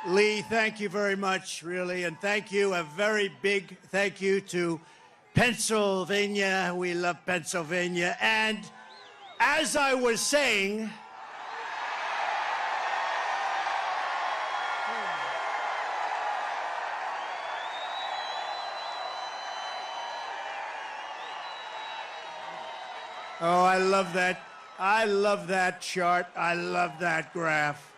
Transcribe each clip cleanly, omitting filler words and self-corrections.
Lee, thank you very much, really, and thank you, a very big thank you to Pennsylvania. We love Pennsylvania. And as I was saying, oh, I love that. I love that chart. I love that graph.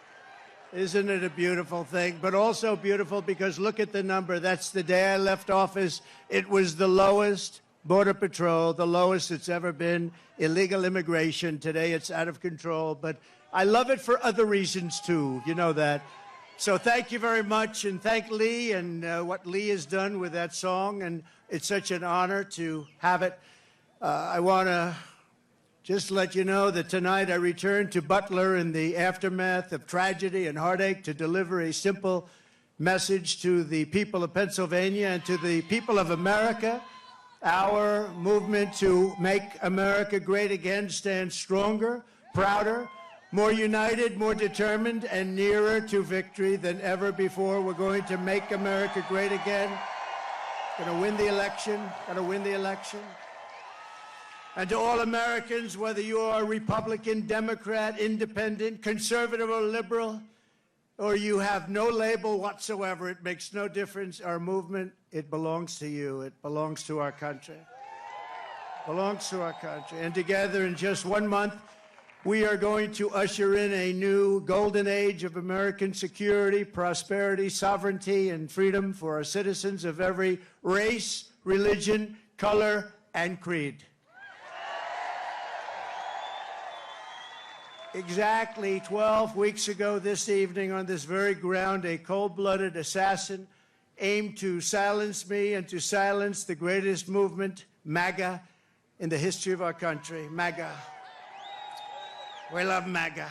Isn't it a beautiful thing? But also beautiful because look at the number. That's the day I left office. It was the lowest Border Patrol, the lowest it's ever been. Illegal immigration. Today it's out of control. But I love it for other reasons, too. You know that. So thank you very much. And thank Lee and what Lee has done with that song. And it's such an honor to have it. I want to just let you know that tonight I return to Butler in the aftermath of tragedy and heartache to deliver a simple message to the people of Pennsylvania and to the people of America. Our movement to make America great again stands stronger, prouder, more united, more determined, and nearer to victory than ever before. We're going to make America great again. Going to win the election. Going to win the election. And to all Americans, whether you are Republican, Democrat, Independent, Conservative, or Liberal, or you have no label whatsoever, it makes no difference. Our movement, it belongs to you. It belongs to our country. It belongs to our country. And together, in just 1 month, we are going to usher in a new golden age of American security, prosperity, sovereignty, and freedom for our citizens of every race, religion, color, and creed. Exactly 12 weeks ago this evening on this very ground, a cold-blooded assassin aimed to silence me and to silence the greatest movement, MAGA, in the history of our country. MAGA. We love MAGA.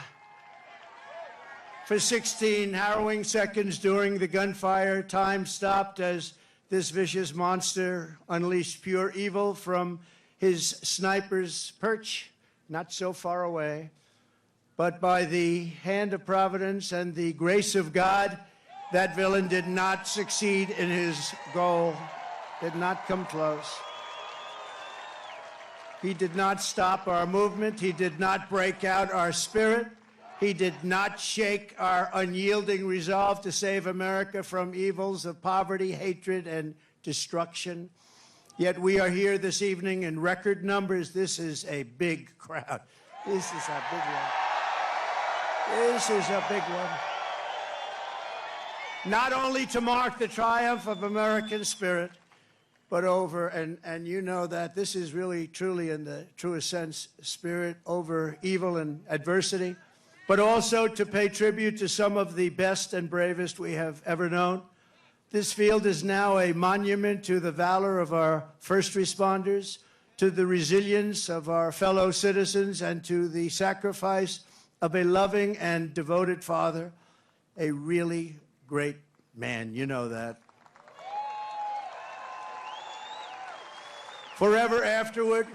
For 16 harrowing seconds during the gunfire, time stopped as this vicious monster unleashed pure evil from his sniper's perch, not so far away. But by the hand of Providence and the grace of God, that villain did not succeed in his goal, did not come close. He did not stop our movement. He did not break out our spirit. He did not shake our unyielding resolve to save America from evils of poverty, hatred, and destruction. Yet we are here this evening in record numbers. This is a big crowd. This is a big one. This is a big one. Not only to mark the triumph of American spirit, but over, and you know that this is really, truly, in the truest sense, spirit over evil and adversity, but also to pay tribute to some of the best and bravest we have ever known. This field is now a monument to the valor of our first responders, to the resilience of our fellow citizens, and to the sacrifice of a loving and devoted father, a really great man. You know that. Forever afterward,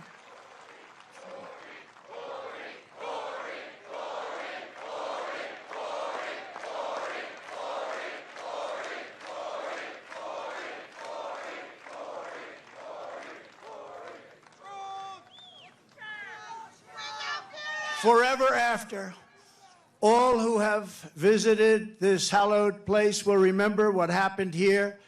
forever after, all who have visited this hallowed place will remember what happened here,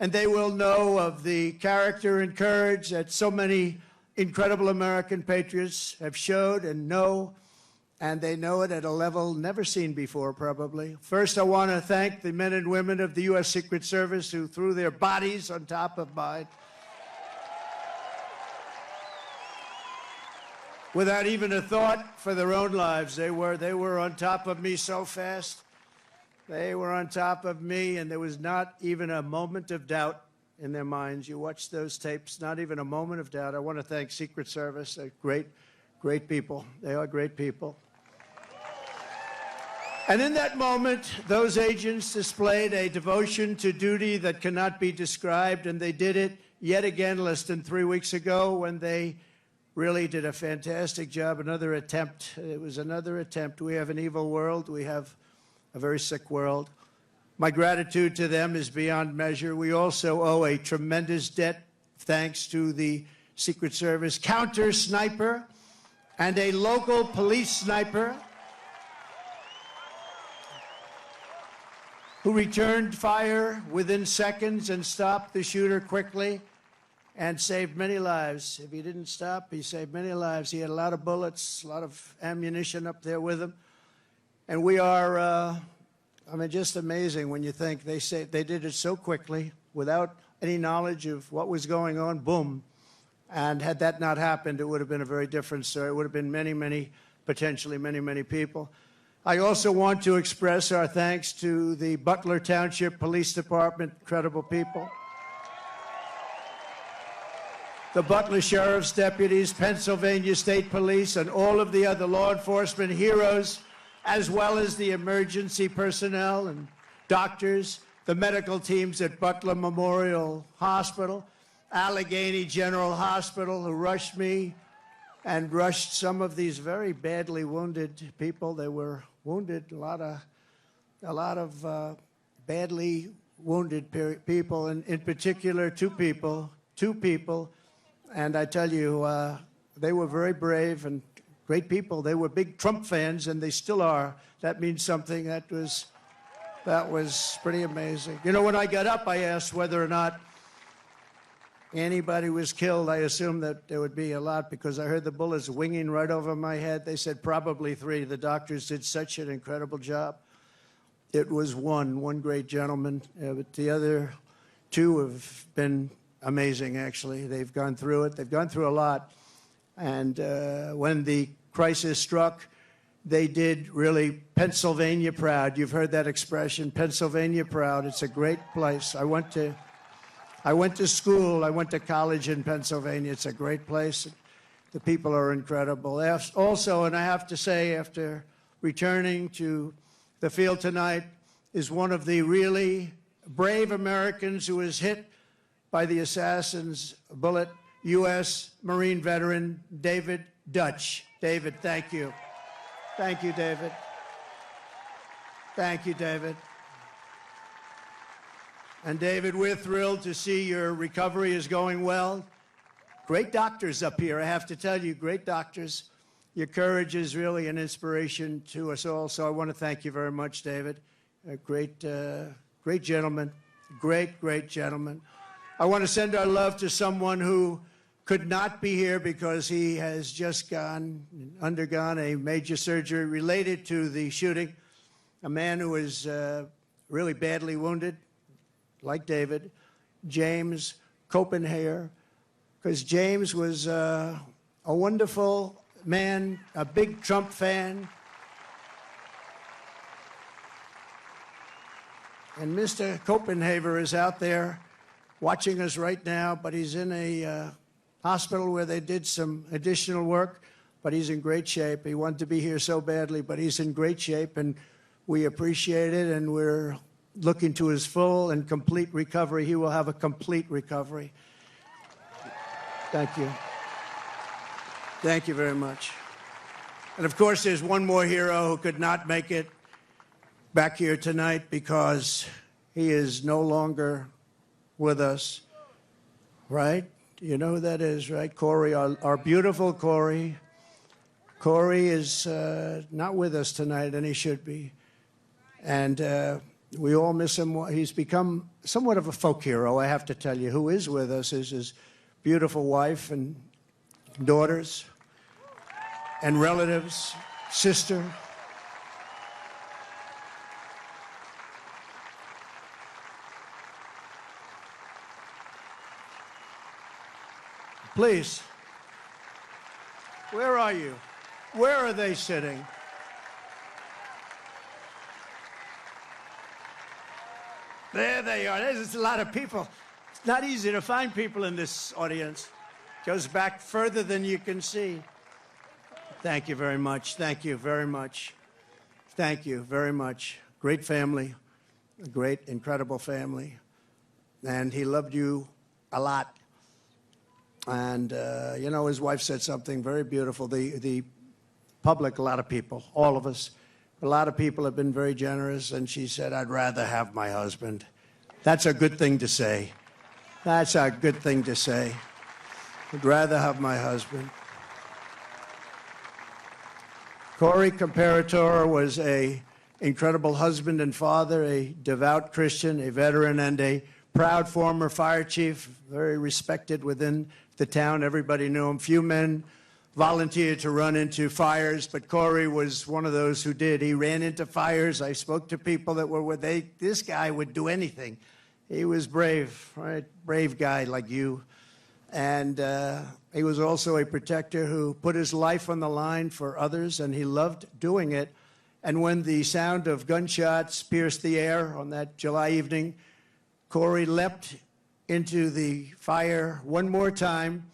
and they will know of the character and courage that so many incredible American patriots have showed and know, and they know it at a level never seen before, probably. First, I want to thank the men and women of the U.S. Secret Service who threw their bodies on top of mine without even a thought for their own lives. They were on top of me so fast. They were on top of me, and there was not even a moment of doubt in their minds. You watch those tapes, not even a moment of doubt. I want to thank Secret Service. They're great, great people. They are great people. And in that moment, those agents displayed a devotion to duty that cannot be described, and they did it yet again less than 3 weeks ago when they really did a fantastic job. Another attempt. It was another attempt. We have an evil world. We have a very sick world. My gratitude to them is beyond measure. We also owe a tremendous debt thanks to the Secret Service counter sniper and a local police sniper who returned fire within seconds and stopped the shooter quickly and saved many lives. If he didn't stop, he saved many lives. He had a lot of bullets, a lot of ammunition up there with him. And we are, I mean, just amazing when you think they did it so quickly without any knowledge of what was going on, boom. And had that not happened, it would have been a very different story. It would have been many, potentially many people. I also want to express our thanks to the Butler Township Police Department, incredible people. The Butler Sheriff's deputies, Pennsylvania State Police, and all of the other law enforcement heroes, as well as the emergency personnel and doctors, the medical teams at Butler Memorial Hospital, Allegheny General Hospital, who rushed me and rushed some of these very badly wounded people. They were wounded, a lot of badly wounded people, and in particular two people, and I tell you, they were very brave and great people. They were big Trump fans, and they still are. That means something. That was pretty amazing. You know, when I got up, I asked whether or not anybody was killed. I assumed that there would be a lot because I heard the bullets winging right over my head. They said probably 3. The doctors did such an incredible job. It was one great gentleman, but the other 2 have been amazing, actually. They've gone through it. They've gone through a lot. And when the crisis struck, they did really Pennsylvania proud. You've heard that expression, Pennsylvania proud. It's a great place. I went to school. I went to college in Pennsylvania. It's a great place. The people are incredible. Also, and I have to say, after returning to the field tonight, is one of the really brave Americans who was hit by the assassin's bullet, U.S. Marine veteran David Dutch. David, thank you. Thank you, David. Thank you, David. And David, we're thrilled to see your recovery is going well. Great doctors up here, I have to tell you, great doctors. Your courage is really an inspiration to us all, so I want to thank you very much, David. A great gentleman, great gentleman. I want to send our love to someone who could not be here because he has just undergone a major surgery related to the shooting. A man who is really badly wounded, like David, James Copenhagen, because James was a wonderful man, a big Trump fan. And Mr. Copenhagen is out there watching us right now, but he's in a hospital where they did some additional work, but he's in great shape. He wanted to be here so badly, but he's in great shape, and we appreciate it, and we're looking to his full and complete recovery. He will have a complete recovery. Thank you. Thank you very much. And of course, there's one more hero who could not make it back here tonight because he is no longer with us, right? You know who that is, right? Corey, our beautiful Corey. Corey is not with us tonight, and he should be. And we all miss him. He's become somewhat of a folk hero, I have to tell you. Who is with us is his beautiful wife and daughters and relatives, sister. Please, where are you? Where are they sitting? There they are. There's a lot of people. It's not easy to find people in this audience. It goes back further than you can see. Thank you very much. Thank you very much. Thank you very much. Great family, a great, incredible family. And he loved you a lot. And, you know, his wife said something very beautiful. The public, a lot of people, all of us, A lot of people have been very generous, and she said, I'd rather have my husband. That's a good thing to say. That's a good thing to say. I'd rather have my husband. Corey Comparator was an incredible husband and father, a devout Christian, a veteran, and a proud former fire chief, very respected within the town. Everybody knew him. Few men volunteered to run into fires, but Corey was one of those who did. He ran into fires. I spoke to people that were this guy would do anything. He was brave, right? Brave guy like you. And he was also a protector who put his life on the line for others, and he loved doing it. And when the sound of gunshots pierced the air on that July evening, Corey leapt into the fire one more time.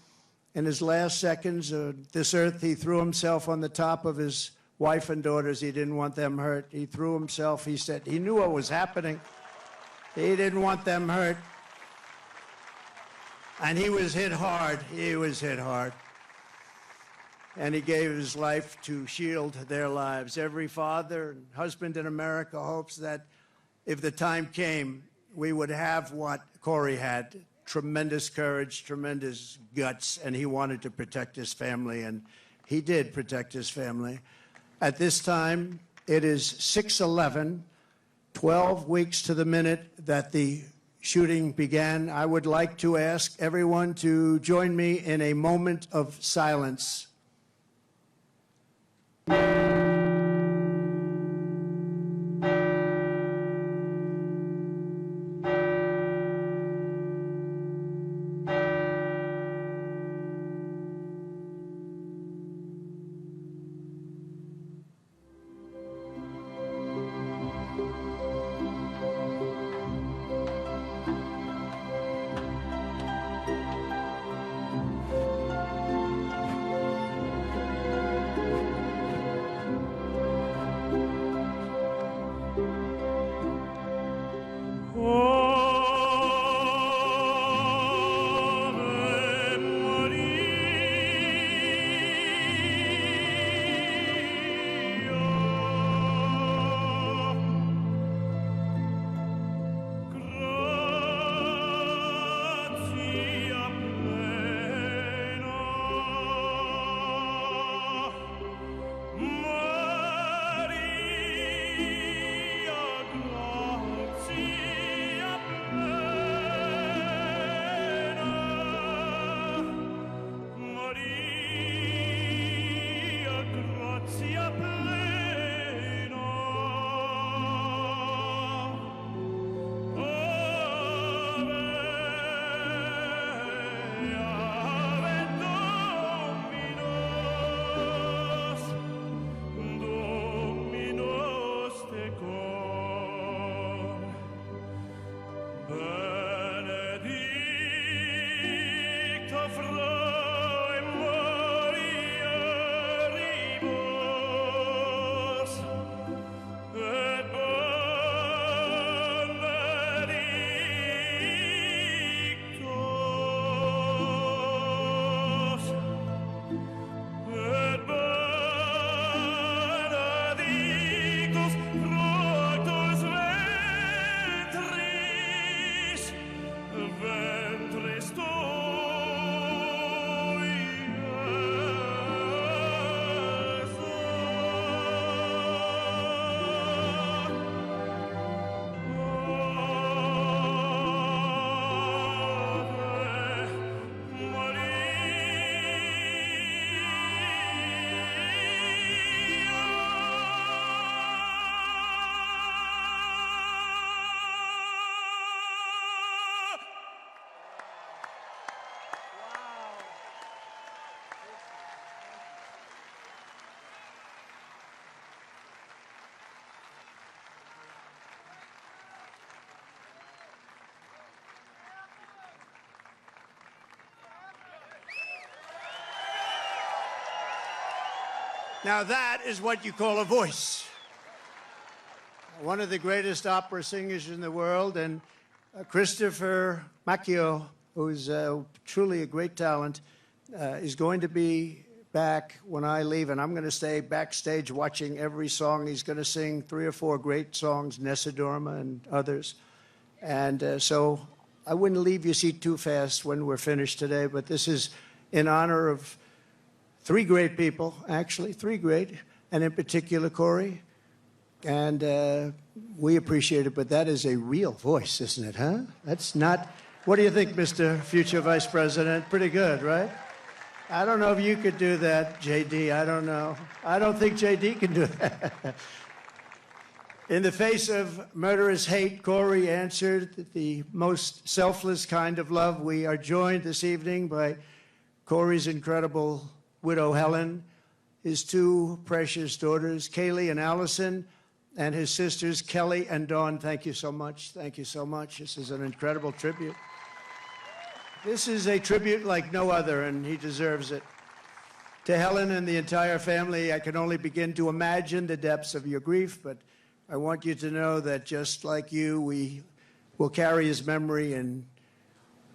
In his last seconds of this earth, he threw himself on the top of his wife and daughters. He didn't want them hurt. He threw himself. He said he knew what was happening. He didn't want them hurt. And he was hit hard. He was hit hard. And he gave his life to shield their lives. Every father and husband in America hopes that if the time came, we would have what Corey had. Tremendous courage, tremendous guts, and he wanted to protect his family, and he did protect his family. At this time, it is 6:11, 12 weeks to the minute that the shooting began. I would like to ask everyone to join me in a moment of silence. Now that is what you call a voice. One of the greatest opera singers in the world, and Christopher Macchio, who's truly a great talent, is going to be back when I leave, and I'm going to stay backstage watching every song. He's going to sing 3 or 4 great songs, Nessa Dorma and others. And so I wouldn't leave your seat too fast when we're finished today, but this is in honor of 3 great people, actually, 3 great, and in particular, Corey. And we appreciate it, but that is a real voice, isn't it, huh? That's not... What do you think, Mr. Future Vice President? Pretty good, right? I don't know if you could do that, J.D. I don't know. I don't think J.D. can do that. In the face of murderous hate, Corey answered the most selfless kind of love. We are joined this evening by Corey's incredible widow, Helen, his 2 precious daughters, Kaylee and Allison, and his sisters, Kelly and Dawn. Thank you so much. Thank you so much. This is an incredible tribute. This is a tribute like no other, and he deserves it. To Helen and the entire family, I can only begin to imagine the depths of your grief, but I want you to know that just like you, we will carry his memory in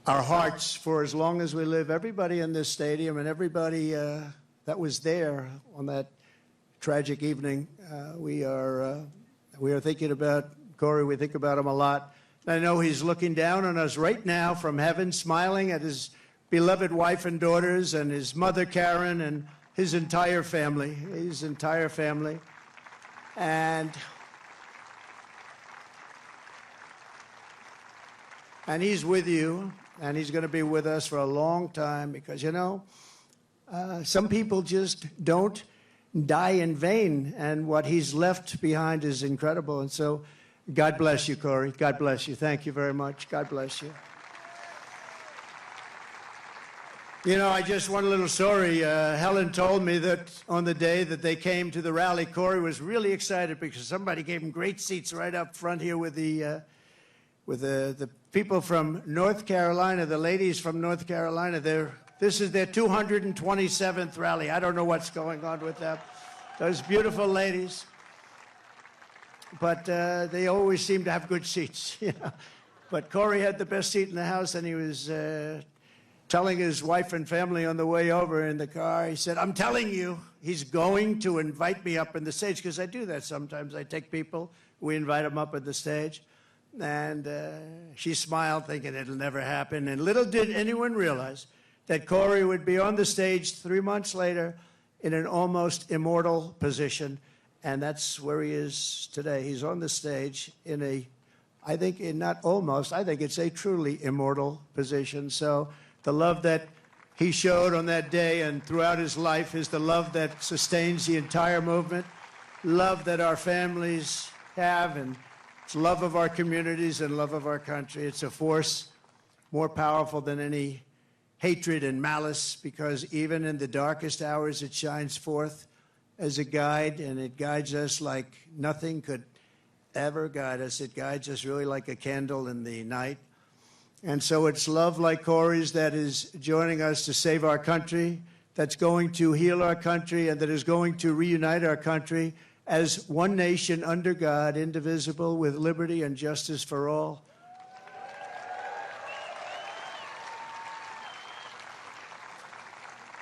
our hearts for as long as we live. Everybody in this stadium and everybody that was there on that tragic evening, we are thinking about Corey. We think about him a lot. I know he's looking down on us right now from heaven, smiling at his beloved wife and daughters and his mother, Karen, and his entire family. And he's with you, and he's going to be with us for a long time because, you know, some people just don't die in vain, and what he's left behind is incredible. And so God bless you, Corey. God bless you. Thank you very much. God bless you. You know, I just one little story. Helen told me that on the day that they came to the rally, Corey was really excited because somebody gave him great seats right up front here with the people from North Carolina, the ladies from North Carolina. This is their 227th rally. I don't know what's going on with them. Those beautiful ladies. But they always seem to have good seats, you know. But Corey had the best seat in the house, and he was telling his wife and family on the way over in the car, he said, I'm telling you, he's going to invite me up on the stage, because I do that sometimes. I take people, we invite them up on the stage. And she smiled, thinking it'll never happen. And little did anyone realize that Corey would be on the stage 3 months later in an almost immortal position. And that's where he is today. He's on the stage in I think it's a truly immortal position. So the love that he showed on that day and throughout his life is the love that sustains the entire movement, love that our families have, and it's love of our communities and love of our country. It's a force more powerful than any hatred and malice, because even in the darkest hours, it shines forth as a guide, and it guides us like nothing could ever guide us. It guides us really like a candle in the night. And so it's love like Corey's that is joining us to save our country, that's going to heal our country, and that is going to reunite our country as one nation under God, indivisible, with liberty and justice for all.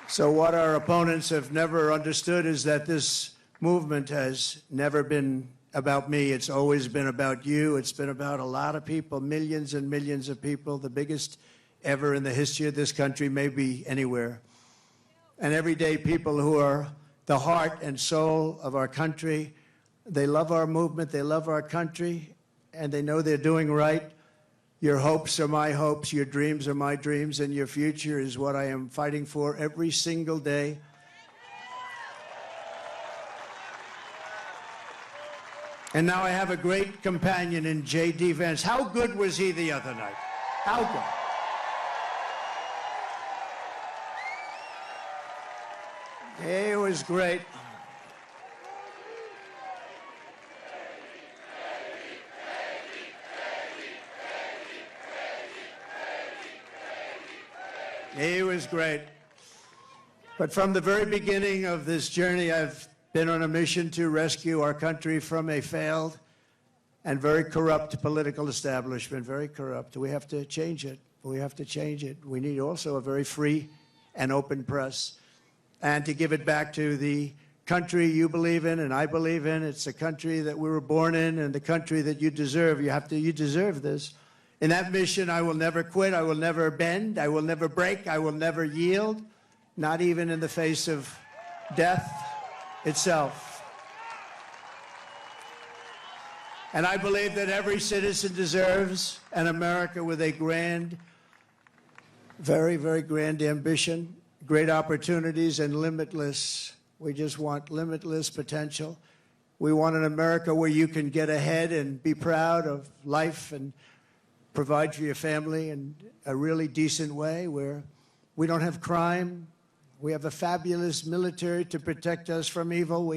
So what our opponents have never understood is that this movement has never been about me. It's always been about you. It's been about a lot of people, millions and millions of people, the biggest ever in the history of this country, maybe anywhere. And everyday people who are the heart and soul of our country. They love our movement, they love our country, and they know they're doing right. Your hopes are my hopes, your dreams are my dreams, and your future is what I am fighting for every single day. And now I have a great companion in J.D. Vance. How good was he the other night? How good? He was great. He was great. But from the very beginning of this journey, I've been on a mission to rescue our country from a failed and very corrupt political establishment, very corrupt. We have to change it. We have to change it. We need also a very free and open press. and to give it back to the country you believe in and I believe in. It's a country that we were born in and the country that you deserve. You deserve this. In that mission, I will never quit. I will never bend. I will never break. I will never yield, not even in the face of death itself. And I believe that every citizen deserves an America with a grand, very, very grand ambition, great opportunities, and limitless. We just want limitless potential. We want an America where you can get ahead and be proud of life and provide for your family in a really decent way, where we don't have crime. We have a fabulous military to protect us from evil.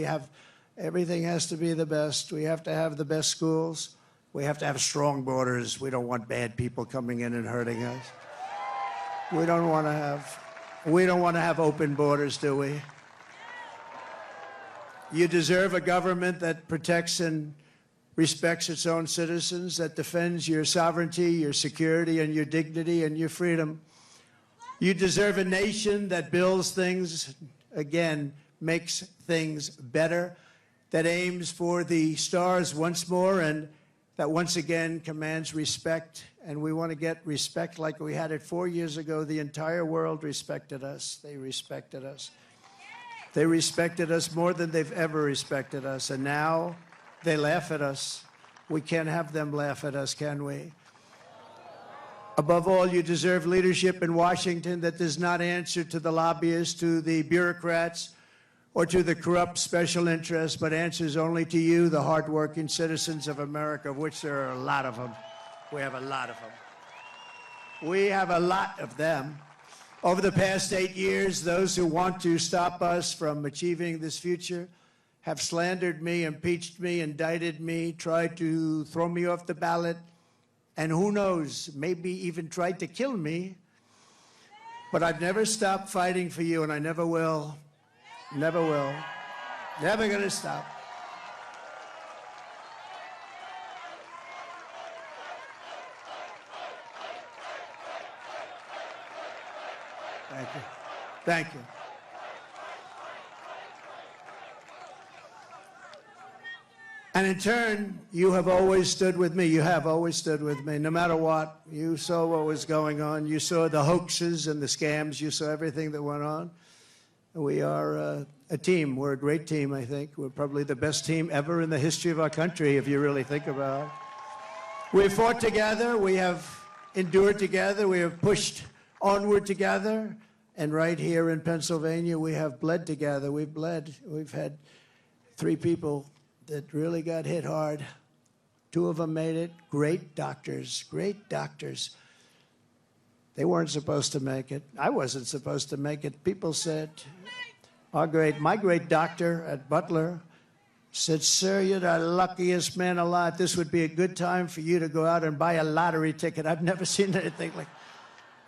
Everything has to be the best. We have to have the best schools. We have to have strong borders. We don't want bad people coming in and hurting us. We don't want to have open borders, do we? You deserve a government that protects and respects its own citizens, that defends your sovereignty, your security, and your dignity and your freedom. You deserve a nation that builds things, again, makes things better, that aims for the stars once more, and that once again commands respect. And we want to get respect like we had it 4 years ago. The entire world respected us. They respected us. They respected us more than they've ever respected us. And now they laugh at us. We can't have them laugh at us, can we? Above all, you deserve leadership in Washington that does not answer to the lobbyists, to the bureaucrats, or to the corrupt special interests, but answers only to you, the hardworking citizens of America, of which there are a lot of them. We have a lot of them. We have a lot of them. Over the past 8 years, those who want to stop us from achieving this future have slandered me, impeached me, indicted me, tried to throw me off the ballot, and who knows, maybe even tried to kill me. But I've never stopped fighting for you, and I never will. Never will. Never going to stop. Thank you. Thank you. And in turn, you have always stood with me. You have always stood with me, no matter what. You saw what was going on. You saw the hoaxes and the scams. You saw everything that went on. We are a team. We're a great team, I think. We're probably the best team ever in the history of our country, if you really think about it. We've fought together. We have endured together. We have pushed onward together. And right here in Pennsylvania, we have bled together. We've bled. We've had 3 people that really got hit hard. 2 of them made it. Great doctors. Great doctors. They weren't supposed to make it. I wasn't supposed to make it. People said, my great doctor at Butler said, "Sir, you're the luckiest man alive. This would be a good time for you to go out and buy a lottery ticket." I've never seen anything like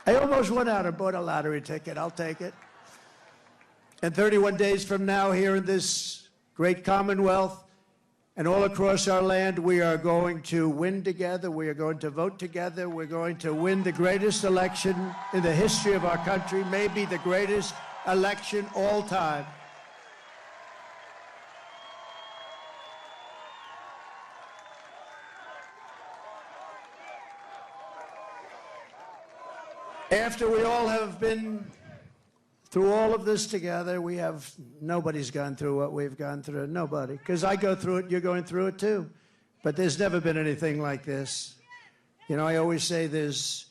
that. I almost went out and bought a lottery ticket. I'll take it. And 31 days from now, here in this great Commonwealth and all across our land, we are going to win together. We are going to vote together. We're going to win the greatest election in the history of our country, maybe the greatest election all time. After we all have been through all of this together, nobody's gone through what we've gone through. Nobody. Because I go through it, you're going through it too. But there's never been anything like this. You know, I always say there's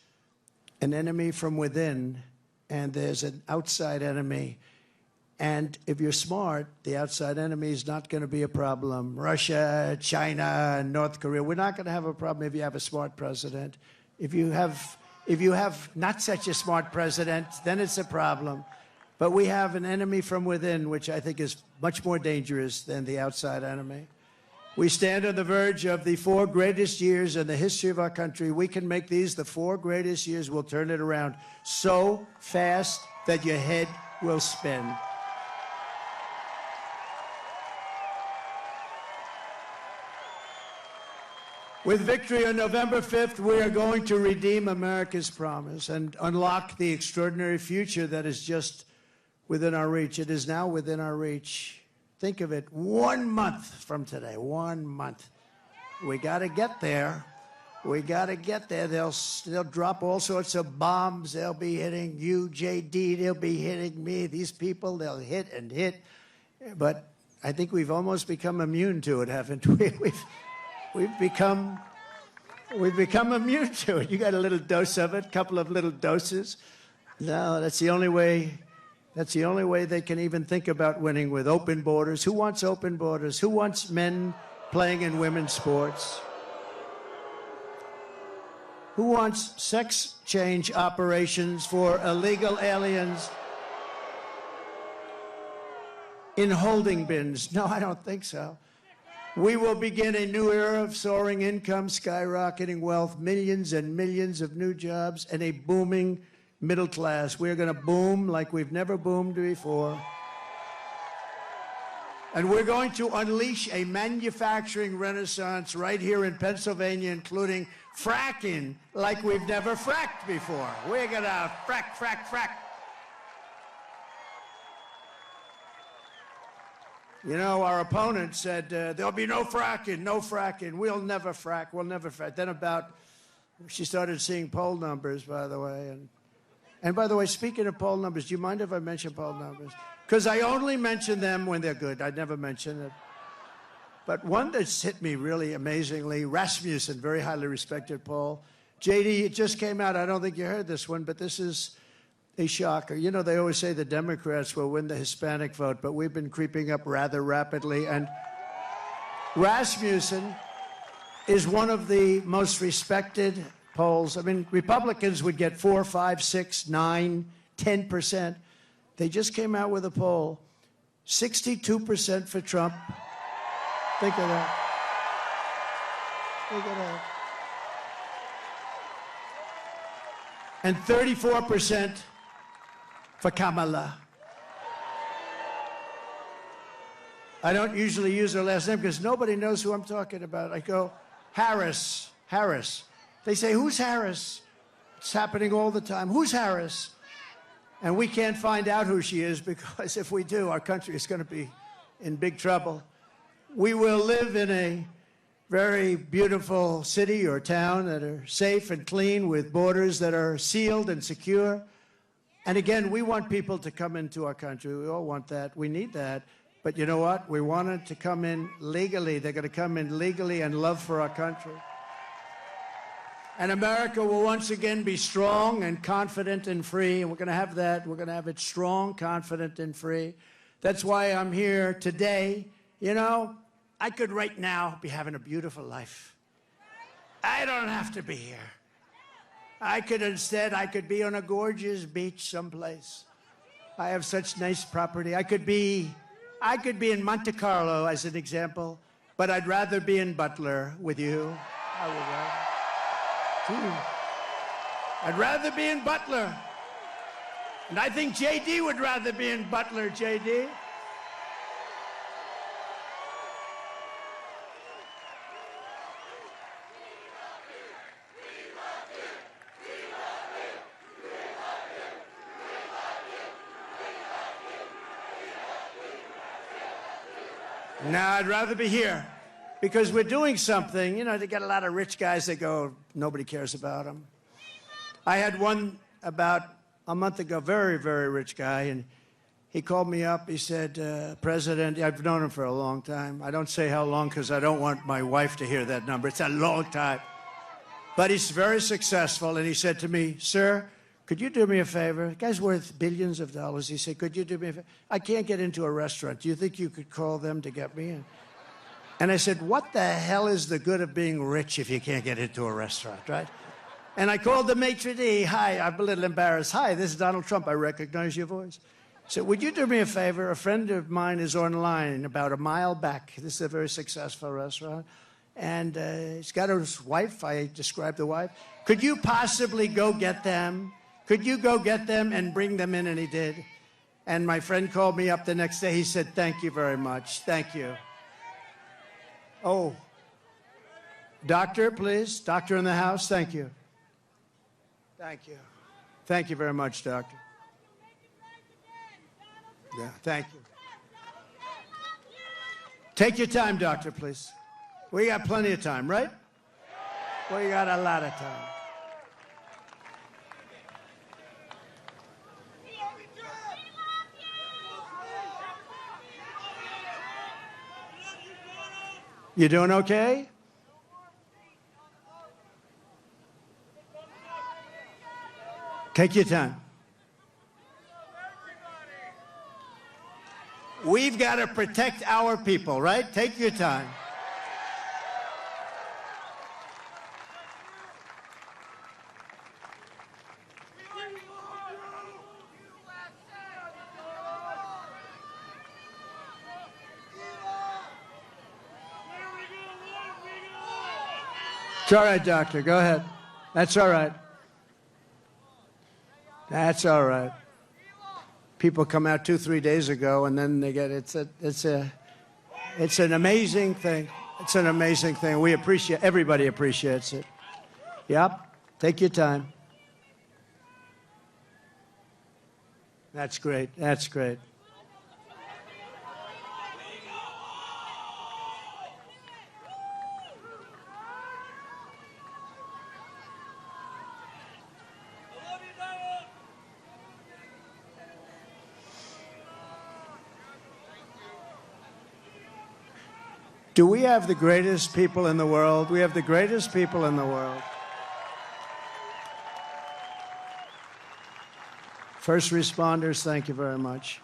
an enemy from within and there's an outside enemy. And if you're smart, the outside enemy is not going to be a problem. Russia, China, North Korea, we're not going to have a problem if you have a smart president. If you have not such a smart president, then it's a problem. But we have an enemy from within, which I think is much more dangerous than the outside enemy. We stand on the verge of the 4 greatest years in the history of our country. We can make these the 4 greatest years. We'll turn it around so fast that your head will spin. With victory on November 5th, we are going to redeem America's promise and unlock the extraordinary future that is just within our reach. It is now within our reach. Think of it, 1 month from today, 1 month. We got to get there. We got to get there. They'll drop all sorts of bombs. They'll be hitting you, JD. They'll be hitting me. These people, they'll hit and hit. But I think we've almost become immune to it, haven't we? We've become immune to it. You got a little dose of it, a couple of little doses. No, that's the only way. That's the only way they can even think about winning, with open borders. Who wants open borders? Who wants men playing in women's sports? Who wants sex change operations for illegal aliens in holding bins? No, I don't think so. We will begin a new era of soaring income, skyrocketing wealth, millions and millions of new jobs, and a booming middle class. We're going to boom like we've never boomed before. And we're going to unleash a manufacturing renaissance right here in Pennsylvania, including fracking like we've never fracked before. We're going to frack, frack, frack. You know, our opponent said, there'll be no fracking, no fracking. We'll never frack, we'll never frack. Then she started seeing poll numbers, by the way. And by the way, speaking of poll numbers, do you mind if I mention poll numbers? Because I only mention them when they're good. I'd never mention it. But one that's hit me really amazingly, Rasmussen, very highly respected poll. JD, it just came out. I don't think you heard this one, but this is a shocker. You know, they always say the Democrats will win the Hispanic vote, but we've been creeping up rather rapidly. And Rasmussen is one of the most respected polls. I mean, Republicans would get 4, 5, 6, 9, 10%. They just came out with a poll, 62% for Trump. Think of that. Think of that. And 34% for Kamala. I don't usually use her last name because nobody knows who I'm talking about. I go, Harris, Harris. They say, who's Harris? It's happening all the time. Who's Harris? And we can't find out who she is, because if we do, our country is going to be in big trouble. We will live in a very beautiful city or town that are safe and clean, with borders that are sealed and secure. And again, we want people to come into our country. We all want that. We need that. But you know what? We want them to come in legally. They're going to come in legally and love for our country. And America will once again be strong and confident and free. And we're going to have that. We're going to have it strong, confident, and free. That's why I'm here today. You know, I could right now be having a beautiful life. I don't have to be here. I could be on a gorgeous beach someplace. I have such nice property. I could be in Monte Carlo, as an example, but I'd rather be in Butler with you. I would rather. I'd rather be in Butler. And I think JD would rather be in Butler, JD. No, I'd rather be here, because we're doing something. You know, they got a lot of rich guys that go, nobody cares about them. I had one about a month ago, very, very rich guy, and he called me up. He said, President, I've known him for a long time. I don't say how long because I don't want my wife to hear that number. It's a long time. But he's very successful, and he said to me, sir, could you do me a favor? The guy's worth billions of dollars. He said, could you do me a favor? I can't get into a restaurant. Do you think you could call them to get me in? And I said, what the hell is the good of being rich if you can't get into a restaurant, right? And I called the maitre d'. Hi, I'm a little embarrassed. Hi, this is Donald Trump. I recognize your voice. I said, would you do me a favor? A friend of mine is online about a mile back. This is a very successful restaurant. And he's got his wife. I described the wife. Could you possibly go get them? Could you go get them and bring them in? And he did. And my friend called me up the next day. He said, thank you very much. Thank you. Oh, doctor, please. Doctor in the house. Thank you. Thank you. Thank you very much, doctor. Yeah, thank you. Take your time, doctor, please. We got plenty of time, right? We got a lot of time. You doing okay? Take your time. We've got to protect our people, right? Take your time. It's all right, doctor. Go ahead. That's all right. That's all right. People come out 2-3 days ago, and then they get it's an amazing thing. It's an amazing thing. We appreciate everybody appreciates it. Yep. Take your time. That's great. That's great. Do we have the greatest people in the world? We have the greatest people in the world. First responders, thank you very much.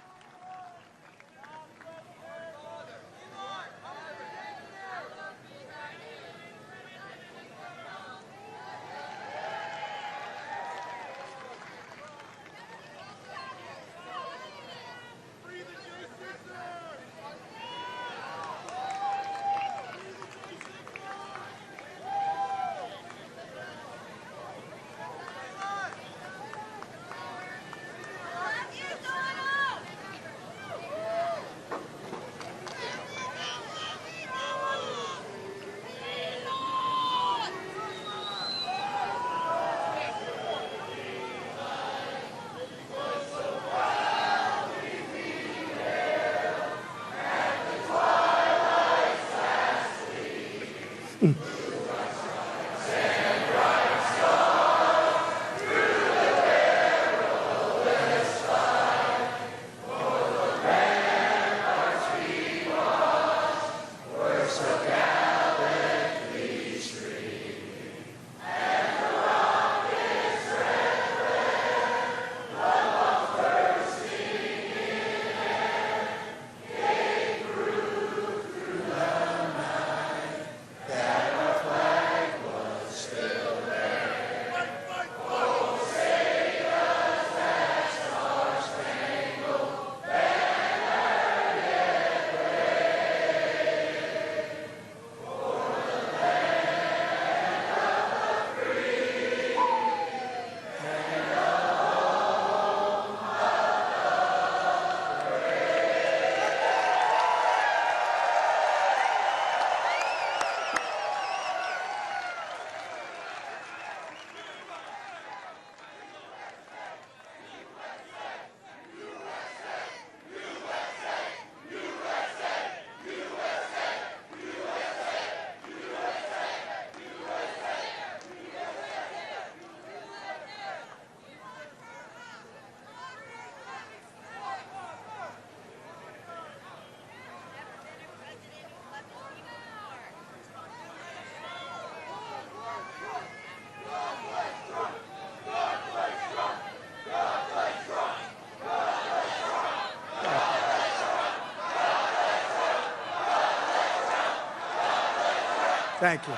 Thank you.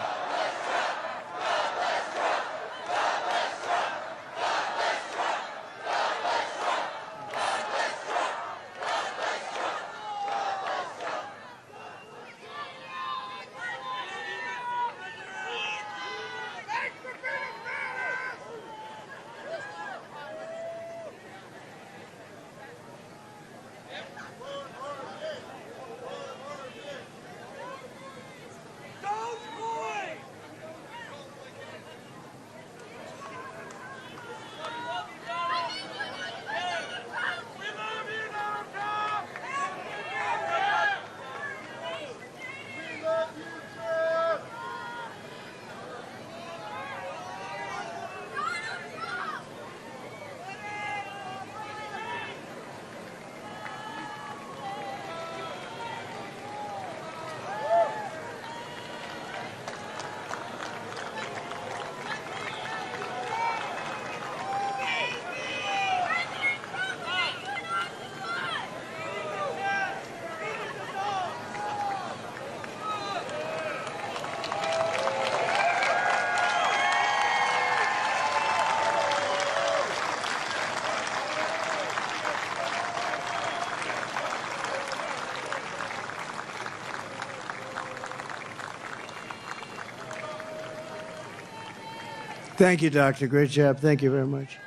Thank you, Doctor. Great job. Thank you very much.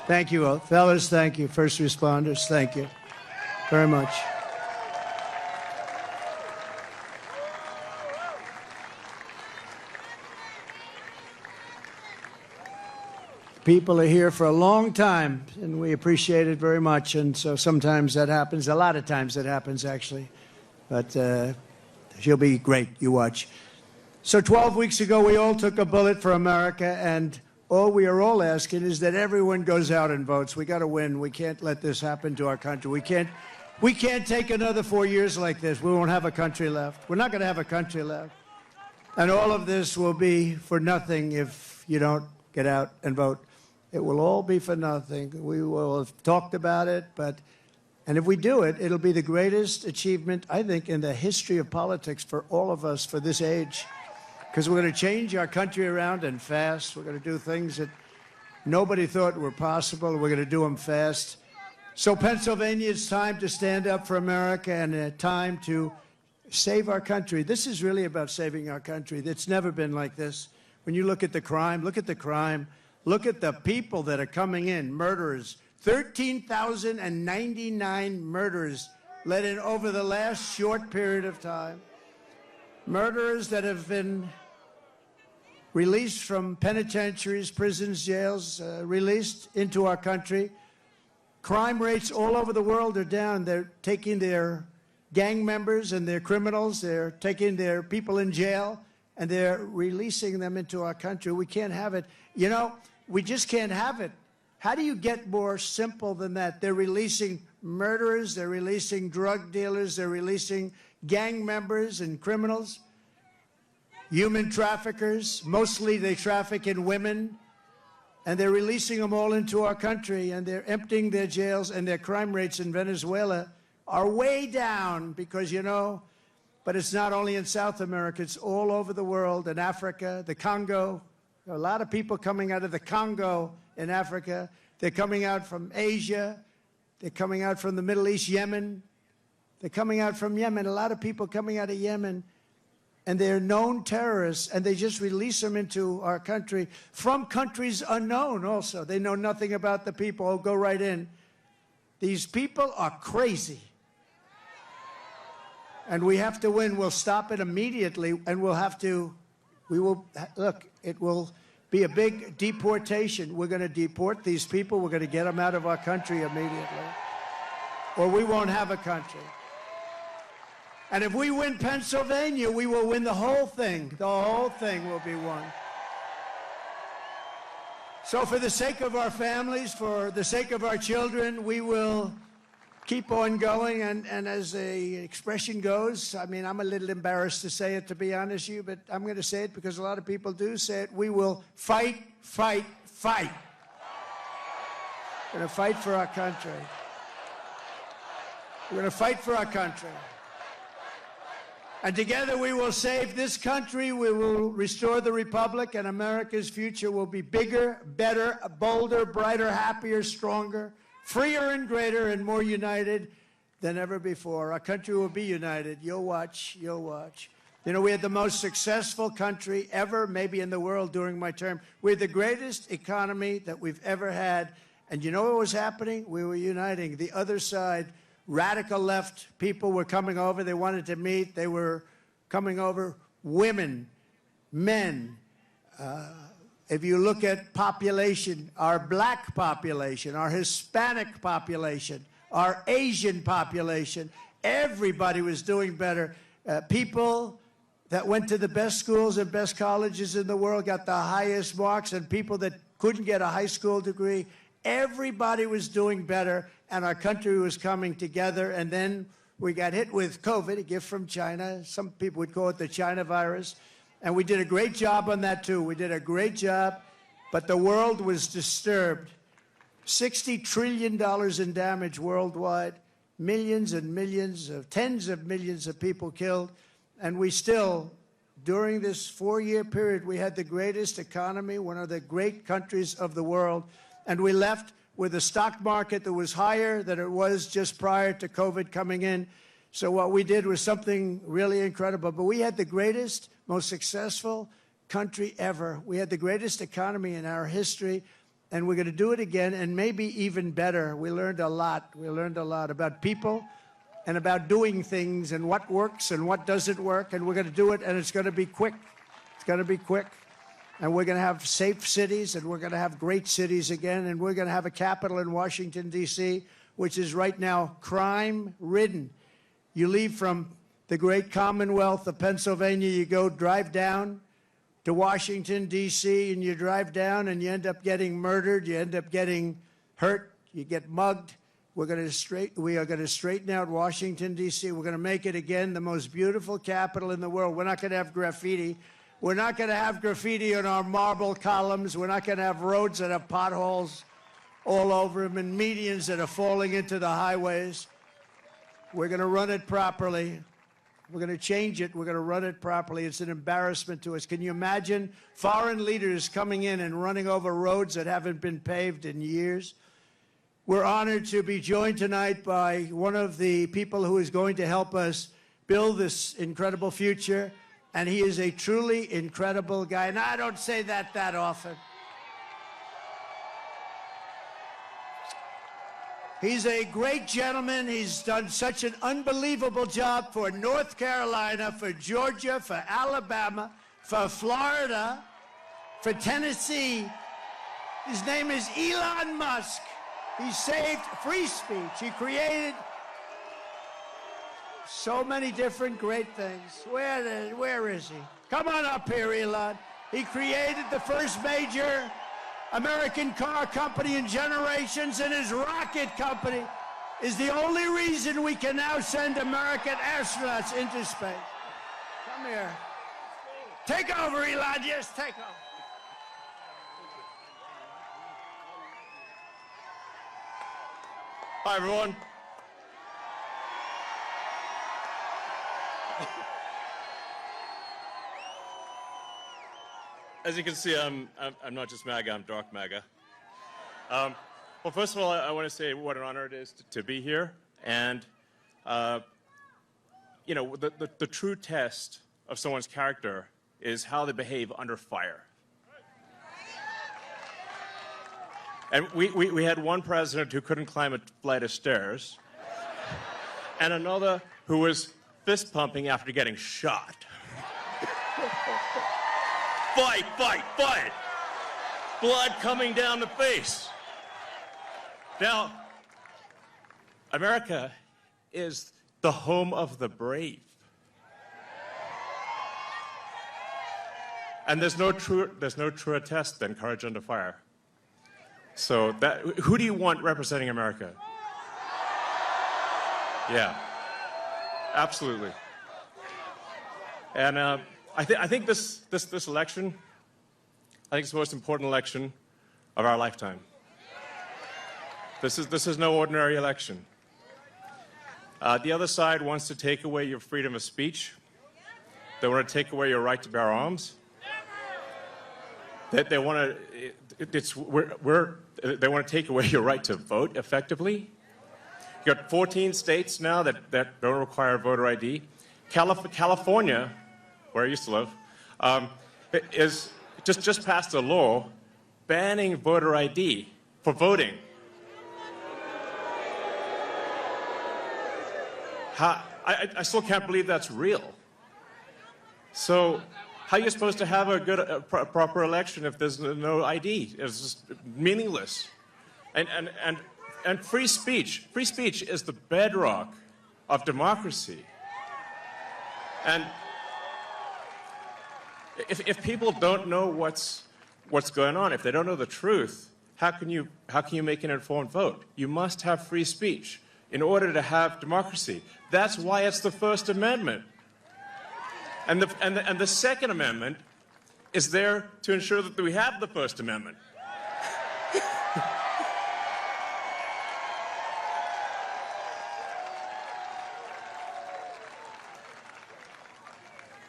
Thank you, all. Fellas, thank you. First responders, thank you very much. People are here for a long time, and we appreciate it very much. And so sometimes that happens. A lot of times that happens, actually. But she'll be great. You watch. So 12 weeks ago, we all took a bullet for America, and all we are all asking is that everyone goes out and votes. We got to win. We can't let this happen to our country. We can't take another 4 years like this. We won't have a country left. We're not going to have a country left. And all of this will be for nothing if you don't get out and vote. It will all be for nothing. We will have talked about it, and if we do it, it'll be the greatest achievement, I think, in the history of politics for all of us for this age. Because we're going to change our country around and fast. We're going to do things that nobody thought were possible. We're going to do them fast. So Pennsylvania, it's time to stand up for America and time to save our country. This is really about saving our country. It's never been like this. When you look at the crime, look at the crime. Look at the people that are coming in, murderers. 13,099 murders let in over the last short period of time. Murderers that have been released from penitentiaries, prisons, jails, released into our country. Crime rates all over the world are down. They're taking their gang members and their criminals, they're taking their people in jail, and they're releasing them into our country. We can't have it. You know, we just can't have it. How do you get more simple than that? They're releasing murderers, they're releasing drug dealers, they're releasing gang members and criminals, human traffickers. Mostly they traffic in women, and they're releasing them all into our country, and they're emptying their jails, and their crime rates in Venezuela are way down because, you know, but it's not only in South America, it's all over the world, in Africa, the Congo. There are a lot of people coming out of the Congo in Africa. They're coming out from Asia. They're coming out from the Middle East, Yemen. They're coming out from Yemen. A lot of people coming out of Yemen. And they're known terrorists, and they just release them into our country from countries unknown also. They know nothing about the people. Oh, go right in. These people are crazy. And we have to win. We'll stop it immediately, and look, it will be a big deportation. We're going to deport these people. We're going to get them out of our country immediately, or we won't have a country. And if we win Pennsylvania, we will win the whole thing. The whole thing will be won. So for the sake of our families, for the sake of our children, we will keep on going. And as the expression goes, I mean, I'm a little embarrassed to say it, to be honest with you, but I'm going to say it because a lot of people do say it. We will fight, fight, fight. We're going to fight for our country. We're going to fight for our country. And together we will save this country, we will restore the republic, and America's future will be bigger, better, bolder, brighter, happier, stronger, freer and greater, and more united than ever before. Our country will be united. You'll watch, you'll watch. You know, we had the most successful country ever, maybe in the world during my term. We had the greatest economy that we've ever had. And you know what was happening? We were uniting. The other side, radical left people were coming over. They wanted to meet. They were coming over. Women, men. If you look at population, our black population, our Hispanic population, our Asian population, everybody was doing better. People that went to the best schools and best colleges in the world got the highest marks, and people that couldn't get a high school degree, everybody was doing better, and our country was coming together. And then we got hit with COVID, a gift from China. Some people would call it the China virus. And we did a great job on that, too. We did a great job, but the world was disturbed. $60 trillion in damage worldwide, millions and millions of, tens of millions of people killed. And we still, during this 4-year period, we had the greatest economy, one of the great countries of the world. And we left with a stock market that was higher than it was just prior to COVID coming in. So what we did was something really incredible. But we had the greatest, most successful country ever. We had the greatest economy in our history, and we're going to do it again, and maybe even better. We learned a lot. We learned a lot about people and about doing things and what works and what doesn't work, and we're going to do it, and it's going to be quick. It's going to be quick. And we're going to have safe cities, and we're going to have great cities again, and we're going to have a capital in Washington, D.C., which is right now crime-ridden. You leave from the great Commonwealth of Pennsylvania, you go drive down to Washington, D.C., and you drive down and you end up getting murdered, you end up getting hurt, you get mugged. We are going to straighten out Washington, D.C. We're going to make it again the most beautiful capital in the world. We're not going to have graffiti. We're not going to have graffiti on our marble columns. We're not going to have roads that have potholes all over them and medians that are falling into the highways. We're going to run it properly. We're going to change it. We're going to run it properly. It's an embarrassment to us. Can you imagine foreign leaders coming in and running over roads that haven't been paved in years? We're honored to be joined tonight by one of the people who is going to help us build this incredible future, and he is a truly incredible guy. And I don't say that often. He's a great gentleman. He's done such an unbelievable job for North Carolina, for Georgia, for Alabama, for Florida, for Tennessee. His name is Elon Musk. He saved free speech. He created so many different great things. Where is he? Come on up here, Elon. He created the first major American car company in generations, and his rocket company is the only reason we can now send American astronauts into space. Come here. Take over, Elon. Yes, take over. Hi, everyone. As you can see, I'm not just MAGA, I'm dark MAGA. Well, first of all, I want to say what an honor it is to be here. And, you know, the true test of someone's character is how they behave under fire. And we had one president who couldn't climb a flight of stairs, and another who was fist pumping after getting shot. Fight, fight, fight! Blood coming down the face. Now, America is the home of the brave. And there's no truer test than courage under fire. So who do you want representing America? Yeah, absolutely. And I think this election, I think it's the most important election of our lifetime. This is no ordinary election. The other side wants to take away your freedom of speech. They want to take away your right to bear arms. They want to take away your right to vote effectively. You've got 14 states now that don't require voter ID. California, where I used to live, is just passed a law banning voter ID for voting. I still can't believe that's real. So how are you supposed to have a proper election if there's no ID? It's just meaningless. And free speech is the bedrock of democracy. And if people don't know what's going on, if they don't know the truth, how can you make an informed vote? You must have free speech in order to have democracy. That's why it's the First Amendment. And the Second Amendment is there to ensure that we have the First Amendment.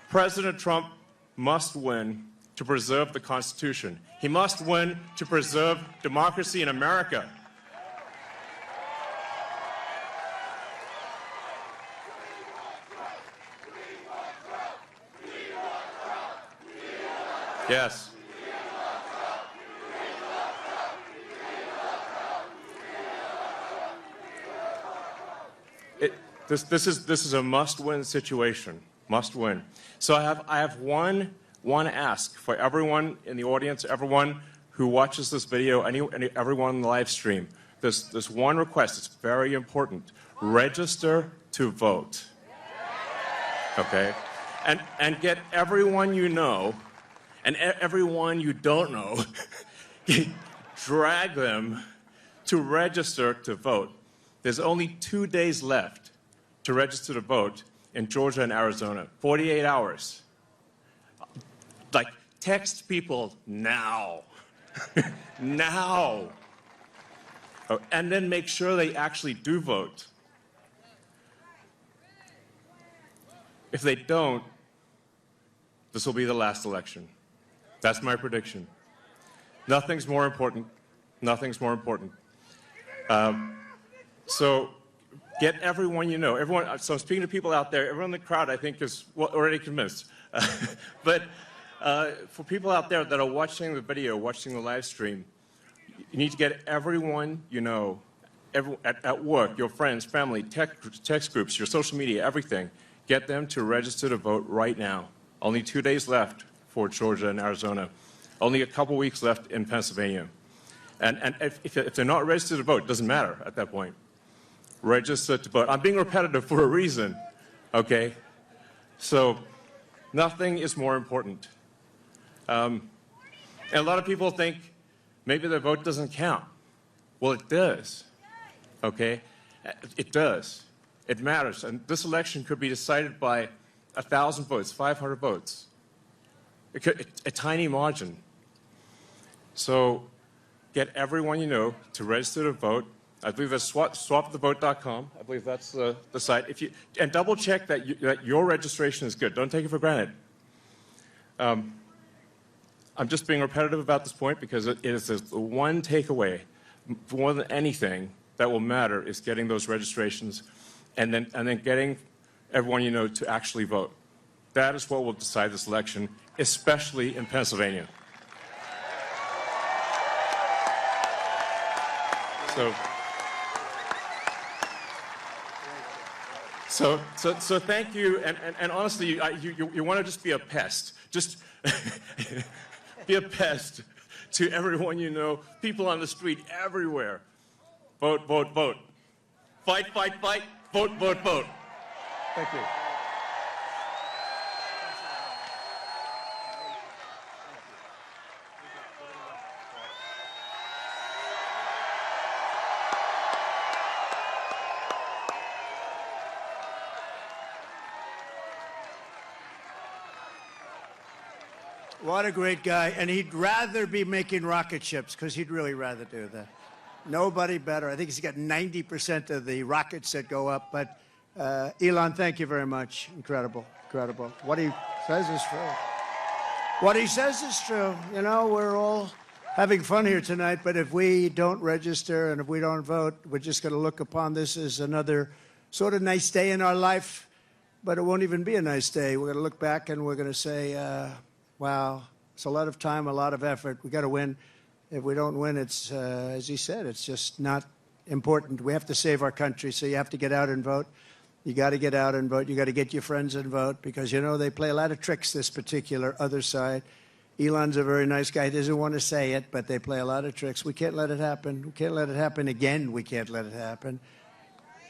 President Trump must win to preserve the Constitution. He must win to preserve democracy in America. Yes. This is a must-win situation. Must win. So I have one ask for everyone in the audience, everyone who watches this video, everyone in the live stream. There's one request. It's very important. Register to vote. Okay? And get everyone you know and everyone you don't know, drag them to register to vote. There's only 2 days left to register to vote in Georgia and Arizona. 48 hours. Like, text people now. Now. Oh, and then make sure they actually do vote. If they don't, this will be the last election. That's my prediction. Nothing's more important. Nothing's more important. So get everyone you know. Everyone. So I'm speaking to people out there. Everyone in the crowd, I think, is already convinced. But for people out there that are watching the video, watching the live stream, you need to get everyone you know, at work, your friends, family, text groups, your social media, everything. Get them to register to vote right now. Only 2 days left for Georgia and Arizona. Only a couple weeks left in Pennsylvania. And if they're not registered to vote, it doesn't matter at that point. Register to vote. I'm being repetitive for a reason, okay? So nothing is more important. And a lot of people think maybe their vote doesn't count. Well, it does, okay? It does. It matters. And this election could be decided by 1,000 votes, 500 votes. A tiny margin. So get everyone you know to register to vote. I believe that's swapthevote.com. I believe that's the site. And double check that your registration is good. Don't take it for granted. I'm just being repetitive about this point because it is the one takeaway, more than anything, that will matter is getting those registrations and then getting everyone you know to actually vote. That is what will decide this election, especially in Pennsylvania. So thank you, and honestly, you want to just be a pest. Just be a pest to everyone you know, people on the street, everywhere. Vote, vote, vote. Fight, fight, fight. Vote, vote, vote. Thank you. What a great guy. And he'd rather be making rocket ships, because he'd really rather do that. Nobody better. I think he's got 90% of the rockets that go up. But Elon, thank you very much. Incredible, incredible. What he says is true. What he says is true. You know, we're all having fun here tonight, but if we don't register and if we don't vote, we're just going to look upon this as another sort of nice day in our life, but it won't even be a nice day. We're going to look back and we're going to say, wow, it's a lot of time, a lot of effort. We got to win. If we don't win, it's, as he said, it's just not important. We have to save our country, so you have to get out and vote. You got to get out and vote. You got to get your friends and vote because, you know, they play a lot of tricks, this particular other side. Elon's a very nice guy. He doesn't want to say it, but they play a lot of tricks. We can't let it happen. We can't let it happen again. We can't let it happen.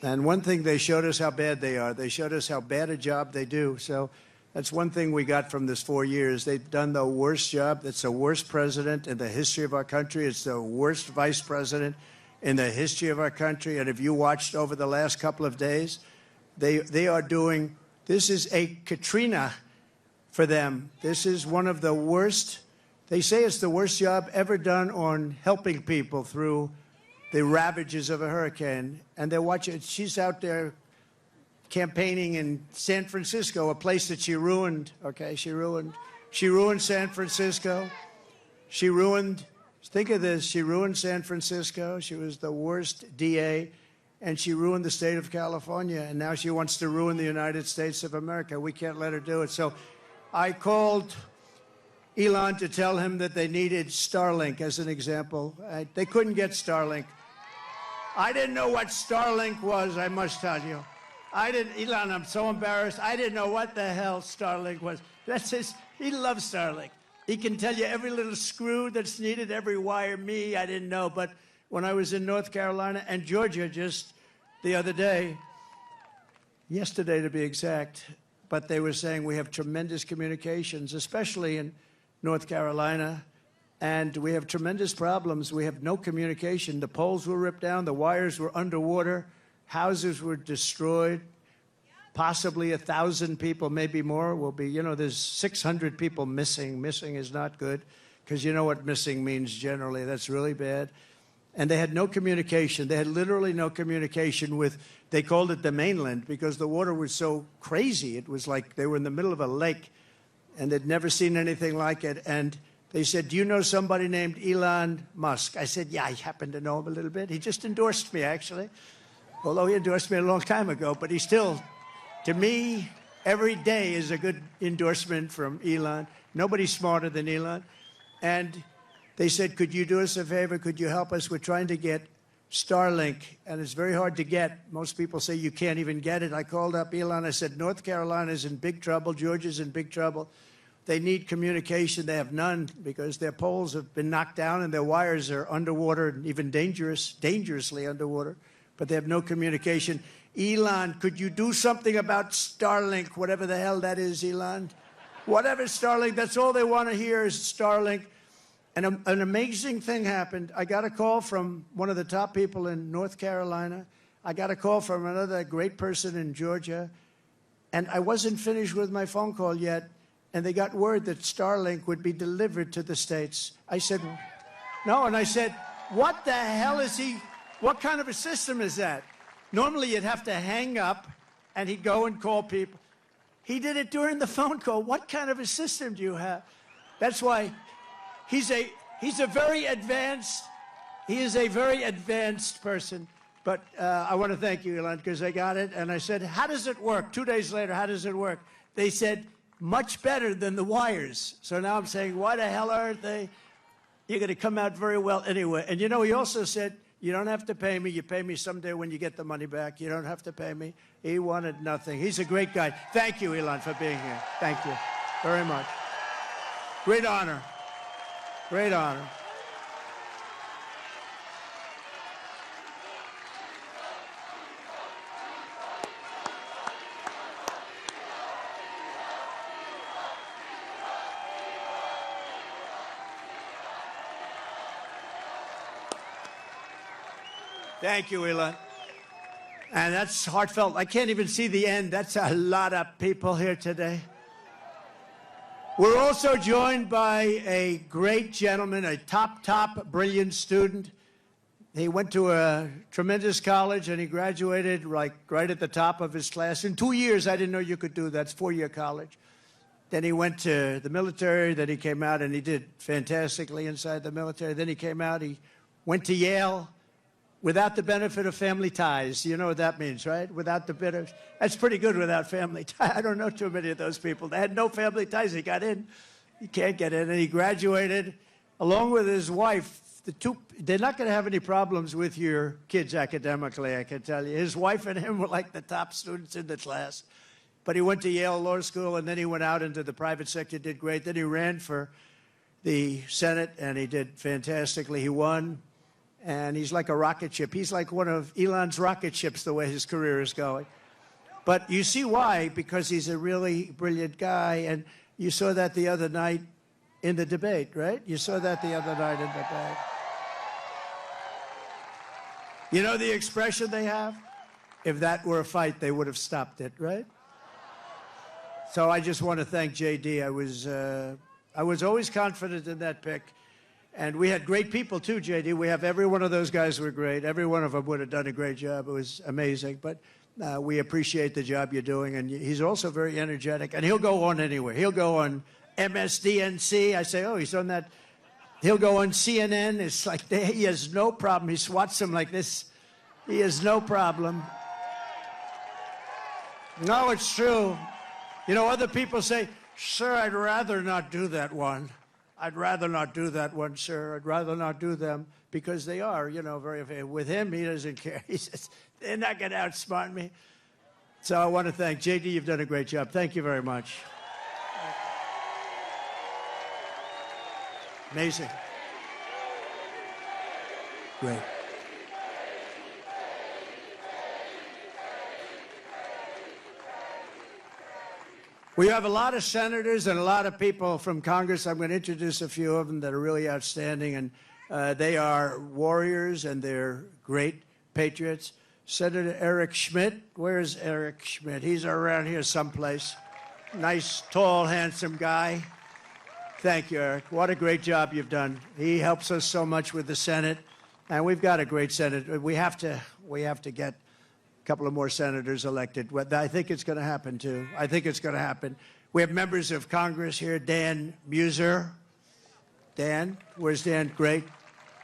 And one thing, they showed us how bad they are. They showed us how bad a job they do. So that's one thing we got from this 4 years. They've done the worst job. It's the worst president in the history of our country. It's the worst vice president in the history of our country. And if you watched over the last couple of days, they are doing, this is a Katrina for them. This is one of the worst. They say it's the worst job ever done on helping people through the ravages of a hurricane. And they're watching, she's out there campaigning in San Francisco, a place that she ruined, okay? She ruined San Francisco. She ruined, think of this, she ruined San Francisco. She was the worst DA, and she ruined the state of California, and now she wants to ruin the United States of America. We can't let her do it. So I called Elon to tell him that they needed Starlink as an example. They couldn't get Starlink. I didn't know what Starlink was, I must tell you. Elon, I'm so embarrassed. I didn't know what the hell Starlink was. He loves Starlink. He can tell you every little screw that's needed, every wire. Me, I didn't know. But when I was in North Carolina and Georgia just the other day, yesterday to be exact, but they were saying we have tremendous communications, especially in North Carolina, and we have tremendous problems. We have no communication. The poles were ripped down, the wires were underwater, houses were destroyed, possibly 1,000 people, maybe more, will be, there's 600 people missing. Missing is not good, because you know what missing means generally. That's really bad. And they had no communication. They had literally no communication with, they called it the mainland, because the water was so crazy. It was like they were in the middle of a lake, and they'd never seen anything like it. And they said, do you know somebody named Elon Musk? I said, yeah, I happen to know him a little bit. He just endorsed me, actually. Although he endorsed me a long time ago, but he still, to me, every day is a good endorsement from Elon. Nobody's smarter than Elon. And they said, could you do us a favor? Could you help us? We're trying to get Starlink, and it's very hard to get. Most people say you can't even get it. I called up Elon. I said, North Carolina's in big trouble. Georgia's in big trouble. They need communication. They have none because their poles have been knocked down and their wires are underwater and even dangerously underwater, but they have no communication. Elon, could you do something about Starlink, whatever the hell that is, Elon? Whatever Starlink, that's all they want to hear is Starlink. And an amazing thing happened. I got a call from one of the top people in North Carolina. I got a call from another great person in Georgia. And I wasn't finished with my phone call yet. And they got word that Starlink would be delivered to the States. I said, no. And I said, what the hell is he? What kind of a system is that? Normally you'd have to hang up and he'd go and call people. He did it during the phone call. What kind of a system do you have? That's why he's a very advanced person. But I want to thank you, Elon, because I got it. And I said, how does it work? 2 days later, how does it work? They said, much better than the wires. So now I'm saying, why the hell aren't they? You're going to come out very well anyway. And he also said, you don't have to pay me. You pay me someday when you get the money back. You don't have to pay me. He wanted nothing. He's a great guy. Thank you, Elon, for being here. Thank you very much. Great honor. Great honor. Thank you, Elon. And that's heartfelt. I can't even see the end. That's a lot of people here today. We're also joined by a great gentleman, a top, brilliant student. He went to a tremendous college, and he graduated right at the top of his class. In 2 years, I didn't know you could do that. It's 4-year college. Then he went to the military. Then he came out, and he did fantastically inside the military. Then he came out. He went to Yale. Without the benefit of family ties. You know what that means, right? Without the benefit. That's pretty good without family ties. I don't know too many of those people. They had no family ties. He got in. He can't get in. And he graduated along with his wife. They're not going to have any problems with your kids academically, I can tell you. His wife and him were like the top students in the class. But he went to Yale Law School, and then he went out into the private sector, did great. Then he ran for the Senate, and he did fantastically. He won. And he's like a rocket ship. He's like one of Elon's rocket ships, the way his career is going. But you see why, because he's a really brilliant guy. And you saw that the other night in the debate, right? You saw that the other night in the debate. You know the expression they have? If that were a fight, they would have stopped it, right? So I just want to thank JD. I was always confident in that pick. And we had great people, too, JD. We have every one of those guys were great. Every one of them would have done a great job. It was amazing. But we appreciate the job you're doing. And he's also very energetic. And he'll go on anywhere. He'll go on MSDNC. I say, oh, he's on that. He'll go on CNN. It's like he has no problem. He swats them like this. He has no problem. No, it's true. Other people say, sir, I'd rather not do that one. I'd rather not do that one, sir. I'd rather not do them because they are, very, with him, he doesn't care. He says, they're not going to outsmart me. So I want to thank JD. You've done a great job. Thank you very much. Amazing. Great. We have a lot of senators and a lot of people from Congress. I'm going to introduce a few of them that are really outstanding, and they are warriors and they're great patriots. Senator Eric Schmidt. Where's Eric Schmidt? He's around here someplace. Nice, tall, handsome guy. Thank you, Eric. What a great job you've done. He helps us so much with the Senate, and we've got a great Senate. We have to get a couple of more senators elected. I think it's going to happen, too. I think it's going to happen. We have members of Congress here. Dan Muser. Dan, where's Dan? Great.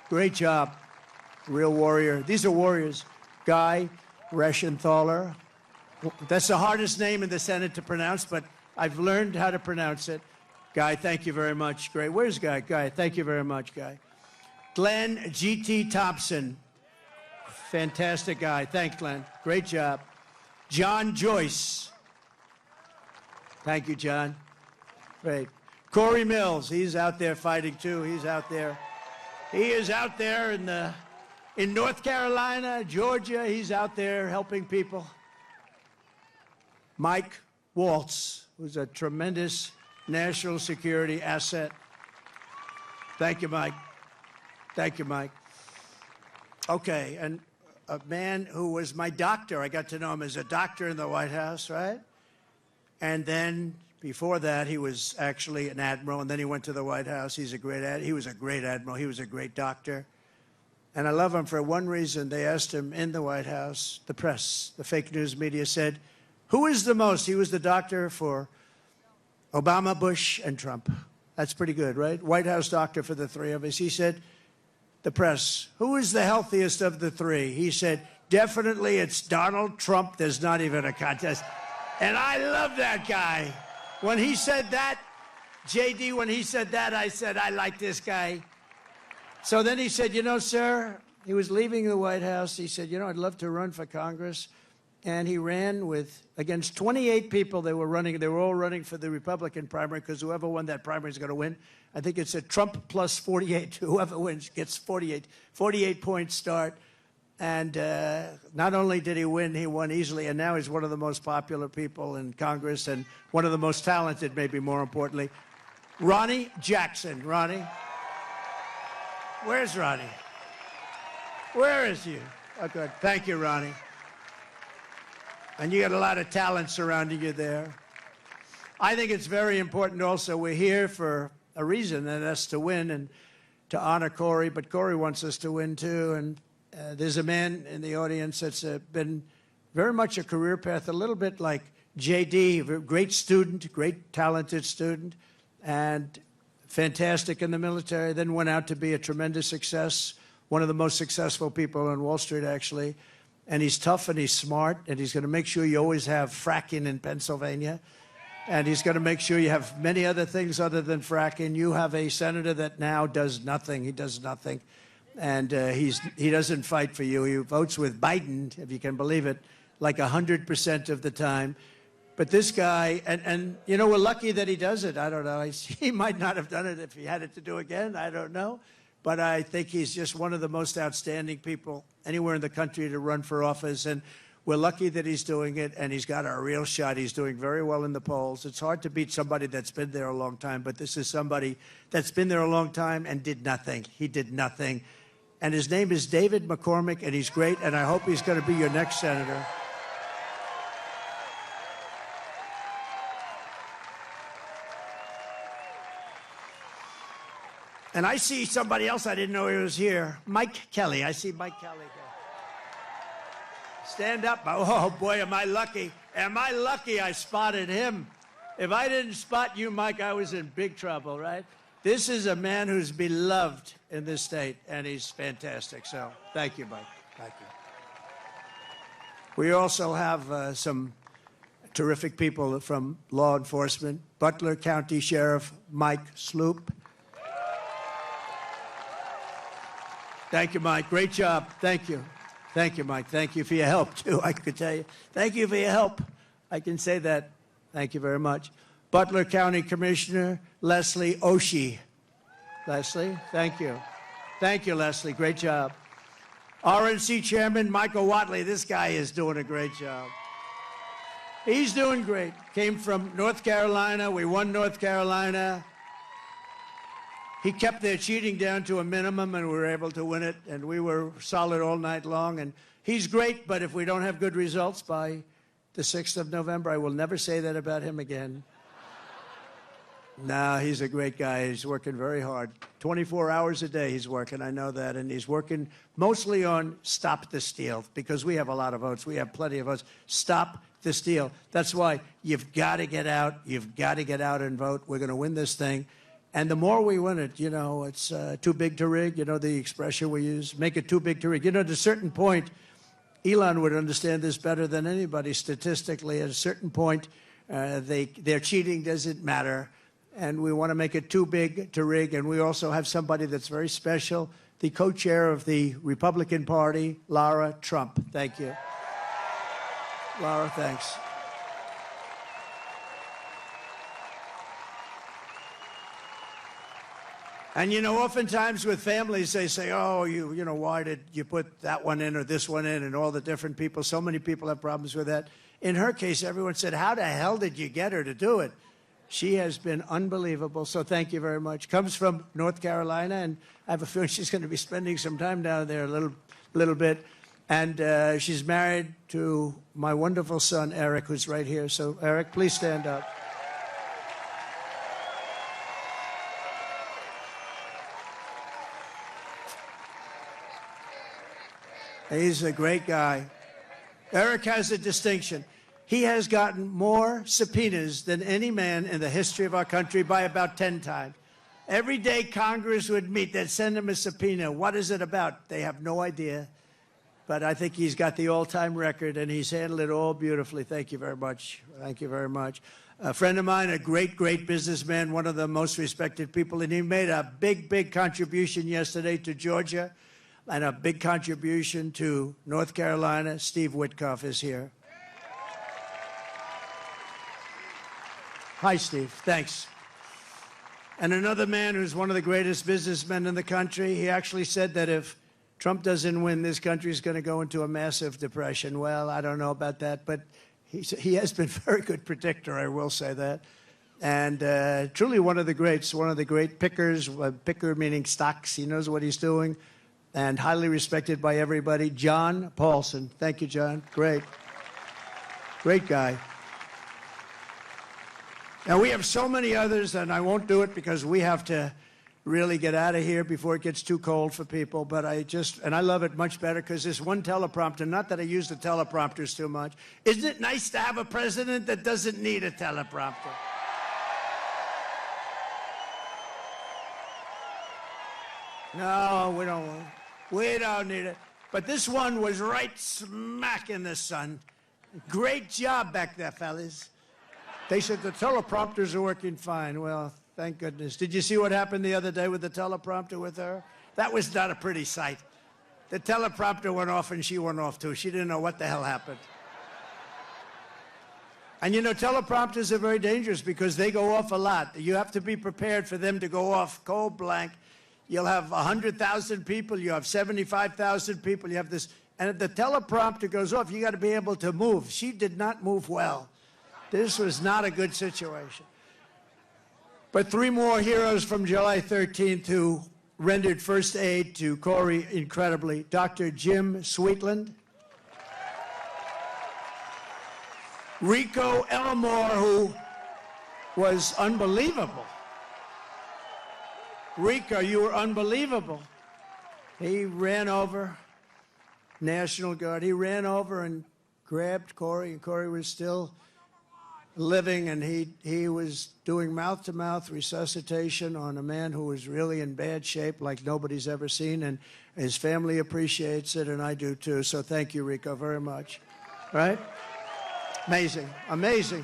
Great job. Real warrior. These are warriors. Guy Reschenthaler. That's the hardest name in the Senate to pronounce, but I've learned how to pronounce it. Guy, thank you very much. Great. Where's Guy? Guy, thank you very much, Guy. Glenn G.T. Thompson. Fantastic guy. Thanks, Glenn. Great job. John Joyce. Thank you, John. Great. Corey Mills. He's out there fighting, too. He's out there. He is out there in North Carolina, Georgia. He's out there helping people. Mike Waltz, who's a tremendous national security asset. Thank you, Mike. Thank you, Mike. Okay, and a man who was my doctor. I got to know him as a doctor in the White House, right? And then before that, he was actually an admiral, and then he went to the White House. He was a great admiral. He was a great doctor. And I love him for one reason. They asked him in the White House, the press, the fake news media said, who is the most? He was the doctor for Obama, Bush, and Trump. That's pretty good, right? White House doctor for the three of us. He said, the press, who is the healthiest of the three? He said, definitely it's Donald Trump. There's not even a contest. And I love that guy. When he said that, JD, when he said that, I said, I like this guy. So then he said, sir, he was leaving the White House. He said, I'd love to run for Congress. And he ran against 28 people. They were all running for the Republican primary because whoever won that primary is going to win. I think it's a Trump plus 48. Whoever wins gets 48 point start. And not only did he win, he won easily. And now he's one of the most popular people in Congress and one of the most talented, maybe more importantly. Ronnie Jackson. Ronnie? Where's Ronnie? Where is he? Oh, good. Thank you, Ronnie. And you got a lot of talent surrounding you there. I think it's very important also. We're here for a reason, and that's to win and to honor Corey. But Corey wants us to win, too. And there's a man in the audience that's been very much a career path, a little bit like J.D., a great student, great talented student, and fantastic in the military, then went out to be a tremendous success, one of the most successful people on Wall Street, actually. And he's tough and he's smart, and he's going to make sure you always have fracking in Pennsylvania. And he's going to make sure you have many other things other than fracking. You have a senator that now does nothing. He does nothing. And he doesn't fight for you. He votes with Biden, if you can believe it, like 100% of the time. But this guy, and we're lucky that he does it. I don't know. He might not have done it if he had it to do again. I don't know. But I think he's just one of the most outstanding people anywhere in the country to run for office. And we're lucky that he's doing it, and he's got a real shot. He's doing very well in the polls. It's hard to beat somebody that's been there a long time, but this is somebody that's been there a long time and did nothing. He did nothing. And his name is David McCormick, and he's great, and I hope he's going to be your next senator. And I see somebody else I didn't know he was here. Mike Kelly. I see Mike Kelly here. Stand up. Oh, boy, am I lucky. Am I lucky I spotted him? If I didn't spot you, Mike, I was in big trouble, right? This is a man who's beloved in this state, and he's fantastic. So thank you, Mike. Thank you. We also have some terrific people from law enforcement. Butler County Sheriff Mike Sloop. Thank you, Mike. Great job. Thank you. Thank you, Mike. Thank you for your help, too, I could tell you. Thank you for your help. I can say that. Thank you very much. Butler County Commissioner Leslie Oshie. Leslie, thank you. Thank you, Leslie. Great job. RNC Chairman Michael Whatley. This guy is doing a great job. He's doing great. Came from North Carolina. We won North Carolina. He kept their cheating down to a minimum, and we were able to win it, and we were solid all night long. And he's great, but if we don't have good results by the 6th of November, I will never say that about him again. No, he's a great guy. He's working very hard. 24 hours a day he's working, I know that. And he's working mostly on Stop the Steal, because we have a lot of votes. We have plenty of votes. Stop the steal. That's why you've got to get out. You've got to get out and vote. We're going to win this thing. And the more we win it, you know, it's too big to rig, you know, the expression we use, make it too big to rig. You know, at a certain point, Elon would understand this better than anybody statistically. At a certain point, their cheating doesn't matter. And we want to make it too big to rig. And we also have somebody that's very special, the co-chair of the Republican Party, Lara Trump. Thank you. Lara, thanks. And, you know, oftentimes with families, they say, oh, you know, why did you put that one in or this one in, and all the different people. So many people have problems with that. In her case, everyone said, how the hell did you get her to do it? She has been unbelievable, so thank you very much. Comes from North Carolina, and I have a feeling she's going to be spending some time down there a little bit. And she's married to my wonderful son, Eric, who's right here. So, Eric, please stand up. He's a great guy. Eric has a distinction. He has gotten more subpoenas than any man in the history of our country by about 10 times. Every day Congress would meet, they'd send him a subpoena. What is it about? They have no idea. But I think he's got the all-time record, and he's handled it all beautifully. Thank you very much. Thank you very much. A friend of mine, a great, great businessman, one of the most respected people, and he made a big, big contribution yesterday to Georgia and a big contribution to North Carolina. Steve Witkoff is here. Hi, Steve. Thanks. And another man who's one of the greatest businessmen in the country, he actually said that if Trump doesn't win, this country is going to go into a massive depression. Well, I don't know about that, but he has been a very good predictor, I will say that. And truly one of the greats, one of the great pickers, picker meaning stocks. He knows what he's doing, and highly respected by everybody. John Paulson. Thank you, John. Great. Great guy. Now, we have so many others, and I won't do it because we have to really get out of here before it gets too cold for people. But I love it much better because this one teleprompter, not that I use the teleprompters too much. Isn't it nice to have a president that doesn't need a teleprompter? No, we don't need it. But this one was right smack in the sun. Great job back there, fellas. They said the teleprompters are working fine. Well, thank goodness. Did you see what happened the other day with the teleprompter with her? That was not a pretty sight. The teleprompter went off and she went off too. She didn't know what the hell happened. And you know, teleprompters are very dangerous because they go off a lot. You have to be prepared for them to go off cold blank. You'll have 100,000 people, you have 75,000 people, you have this, and if the teleprompter goes off, you got to be able to move. She did not move well. This was not a good situation. But three more heroes from July 13th who rendered first aid to Corey incredibly. Dr. Jim Sweetland. Rico Elmore, who was unbelievable. Rico, you were unbelievable. He ran over, National Guard, he ran over and grabbed Corey, and Corey was still living, and he was doing mouth-to-mouth resuscitation on a man who was really in bad shape like nobody's ever seen, and his family appreciates it, and I do too. So thank you, Rico, very much. Right? Amazing, amazing,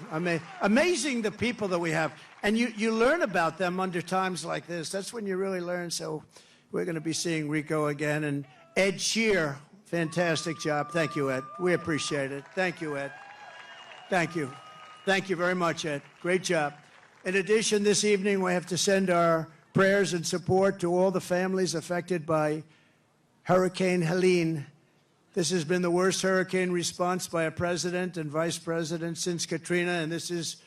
amazing the people that we have. And you learn about them under times like this. That's when you really learn. So we're going to be seeing Rico again. And Ed Shear, fantastic job. Thank you, Ed. We appreciate it. Thank you, Ed. Thank you. Thank you very much, Ed. Great job. In addition, this evening, we have to send our prayers and support to all the families affected by Hurricane Helene. This has been the worst hurricane response by a president and vice president since Katrina, and this is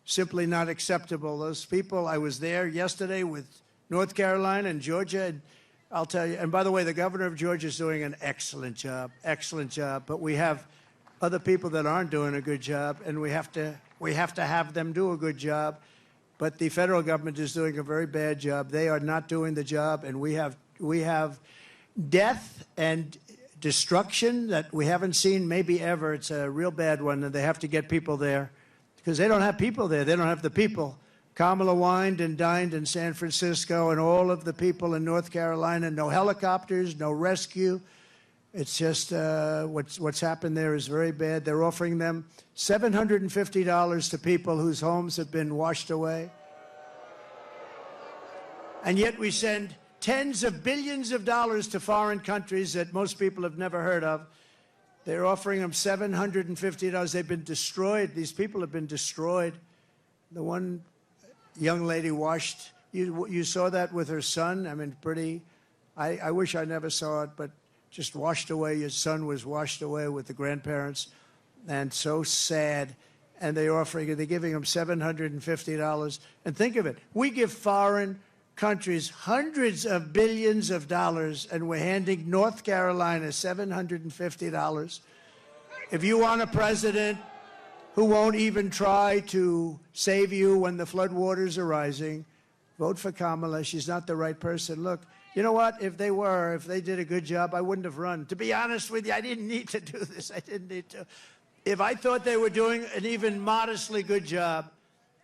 simply not acceptable. Those people, I was there yesterday with North Carolina and Georgia, and I'll tell you, and by the way, the governor of Georgia is doing an excellent job, but we have other people that aren't doing a good job, and we have to have them do a good job. But the federal government is doing a very bad job. They are not doing the job, and we have death and destruction that we haven't seen maybe ever. It's a real bad one, and they have to get people there because they don't have people there. They don't have the people. Kamala wined and dined in San Francisco, and all of the people in North Carolina, no helicopters, no rescue. It's just what's happened there is very bad. They're offering them $750 to people whose homes have been washed away. And yet we send tens of billions of dollars to foreign countries that most people have never heard of. They're offering them $750. They've been destroyed. These people have been destroyed. The one young lady washed, you saw that with her son. I mean, pretty, I wish I never saw it, but just washed away. Your son was washed away with the grandparents, and so sad. And they're giving them $750. And think of it, we give foreign countries hundreds of billions of dollars, and we're handing North Carolina $750. If you want a president who won't even try to save you when the floodwaters are rising, vote for Kamala. She's not the right person. Look, you know what? If they did a good job, I wouldn't have run. To be honest with you, I didn't need to do this. I didn't need to. If I thought they were doing an even modestly good job,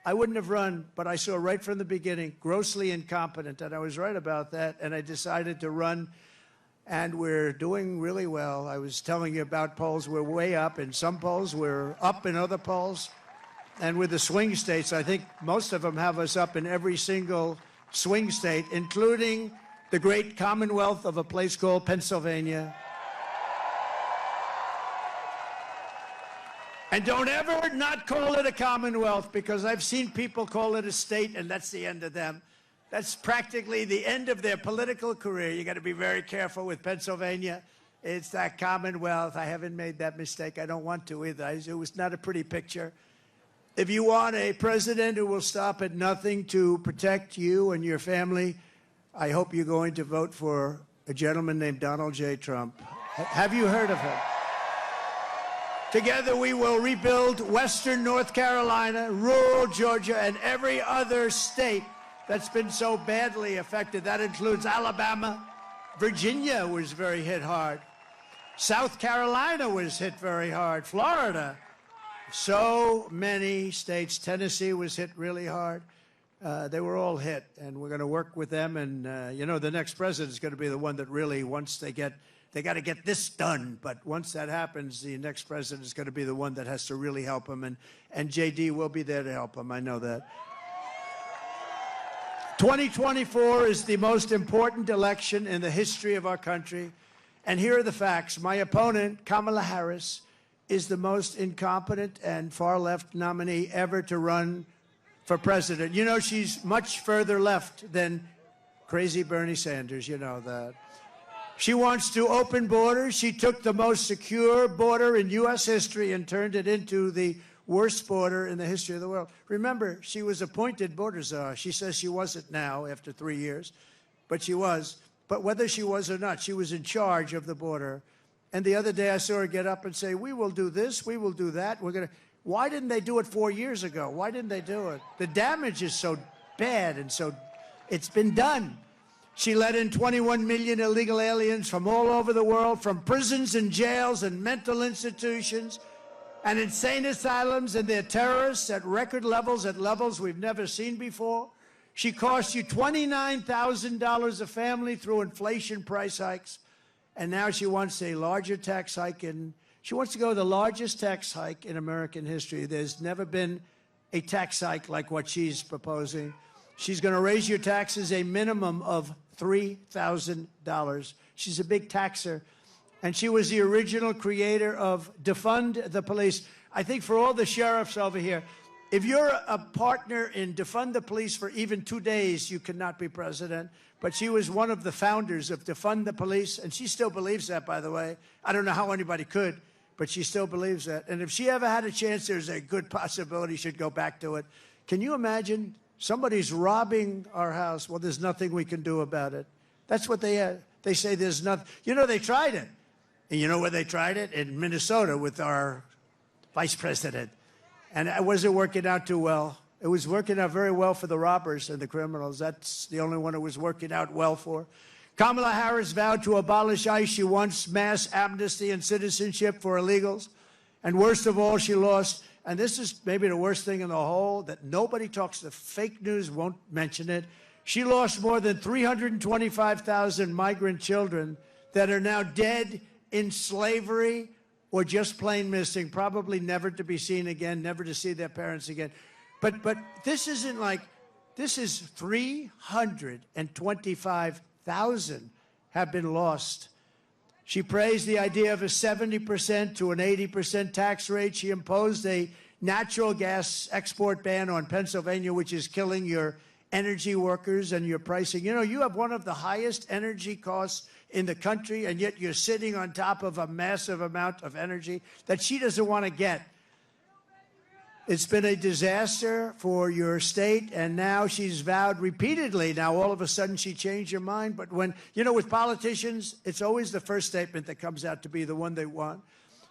I wouldn't have run, but I saw right from the beginning, grossly incompetent, and I was right about that, and I decided to run, and we're doing really well. I was telling you about polls. We're way up in some polls. We're up in other polls. And with the swing states, I think most of them have us up in every single swing state, including the great commonwealth of a place called Pennsylvania. And don't ever not call it a commonwealth, because I've seen people call it a state, and that's the end of them. That's practically the end of their political career. You got to be very careful with Pennsylvania. It's that commonwealth. I haven't made that mistake. I don't want to either. It was not a pretty picture. If you want a president who will stop at nothing to protect you and your family, I hope you're going to vote for a gentleman named Donald J. Trump. Have you heard of him? Together we will rebuild Western North Carolina, rural Georgia, and every other state that's been so badly affected. That includes Alabama. Virginia was very hit hard. South Carolina was hit very hard. Florida. So many states. Tennessee was hit really hard. They were all hit, and we're going to work with them. And, you know, the next president is going to be the one that really, once they got to get this done. But once that happens, the next president is going to be the one that has to really help him. And J.D. will be there to help him. I know that. 2024 is the most important election in the history of our country. And here are the facts. My opponent, Kamala Harris, is the most incompetent and far-left nominee ever to run for president. You know, she's much further left than crazy Bernie Sanders. You know that. She wants to open borders. She took the most secure border in U.S. history and turned it into the worst border in the history of the world. Remember, she was appointed border czar. She says she wasn't now after 3 years, but she was. But whether she was or not, she was in charge of the border. And the other day I saw her get up and say, we will do this, we will do that. Why didn't they do it 4 years ago? Why didn't they do it? The damage is so bad, and so it's been done. She let in 21 million illegal aliens from all over the world, from prisons and jails and mental institutions and insane asylums, and they're terrorists at record levels, at levels we've never seen before. She cost you $29,000 a family through inflation price hikes, and now she wants a larger tax hike, and she wants to go the largest tax hike in American history. There's never been a tax hike like what she's proposing. She's going to raise your taxes a minimum of $3,000. She's a big taxer. And she was the original creator of Defund the Police. I think for all the sheriffs over here, if you're a partner in Defund the Police for even 2 days, you cannot be president. But she was one of the founders of Defund the Police, and she still believes that, by the way. I don't know how anybody could, but she still believes that. And if she ever had a chance, there's a good possibility she'd go back to it. Can you imagine? Somebody's robbing our house. Well, there's nothing we can do about it. That's what they say. There's nothing. You know, they tried it. And you know where they tried it? In Minnesota with our vice president. And it wasn't working out too well. It was working out very well for the robbers and the criminals. That's the only one it was working out well for. Kamala Harris vowed to abolish ICE. She wants mass amnesty and citizenship for illegals. And worst of all, she lost. And this is maybe the worst thing in the whole, that nobody talks. The fake news won't mention it. She lost more than 325,000 migrant children that are now dead in slavery or just plain missing, probably never to be seen again, never to see their parents again. But this isn't like, this is 325,000 have been lost. She praised the idea of a 70% to an 80% tax rate. She imposed a natural gas export ban on Pennsylvania, which is killing your energy workers and your pricing. You know, you have one of the highest energy costs in the country, and yet you're sitting on top of a massive amount of energy that she doesn't want to get. It's been a disaster for your state, and now she's vowed repeatedly. Now, all of a sudden, she changed her mind. But when, you know, with politicians, it's always the first statement that comes out to be the one they want.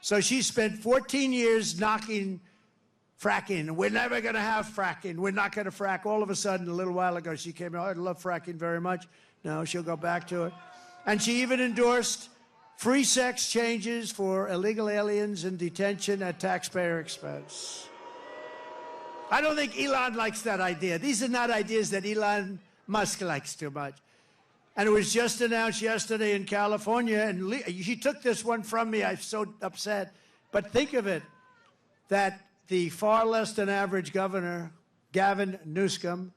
So she spent 14 years knocking fracking. We're never going to have fracking. We're not going to frack. All of a sudden, a little while ago, she came out, I love fracking very much. No, she'll go back to it. And she even endorsed free sex changes for illegal aliens in detention at taxpayer expense. I don't think Elon likes that idea. These are not ideas that Elon Musk likes too much. And it was just announced yesterday in California, and he took this one from me. I'm so upset. But think of it, that the far less than average governor, Gavin Newsom,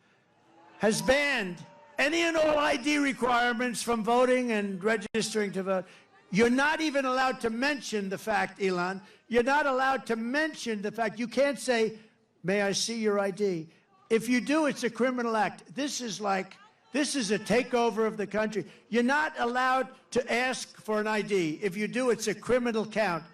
has banned any and all ID requirements from voting and registering to vote. You're not even allowed to mention the fact, Elon, you're not allowed to mention the fact. You can't say, may I see your ID? If you do, it's a criminal act. This is a takeover of the country. You're not allowed to ask for an ID. If you do, it's a criminal count.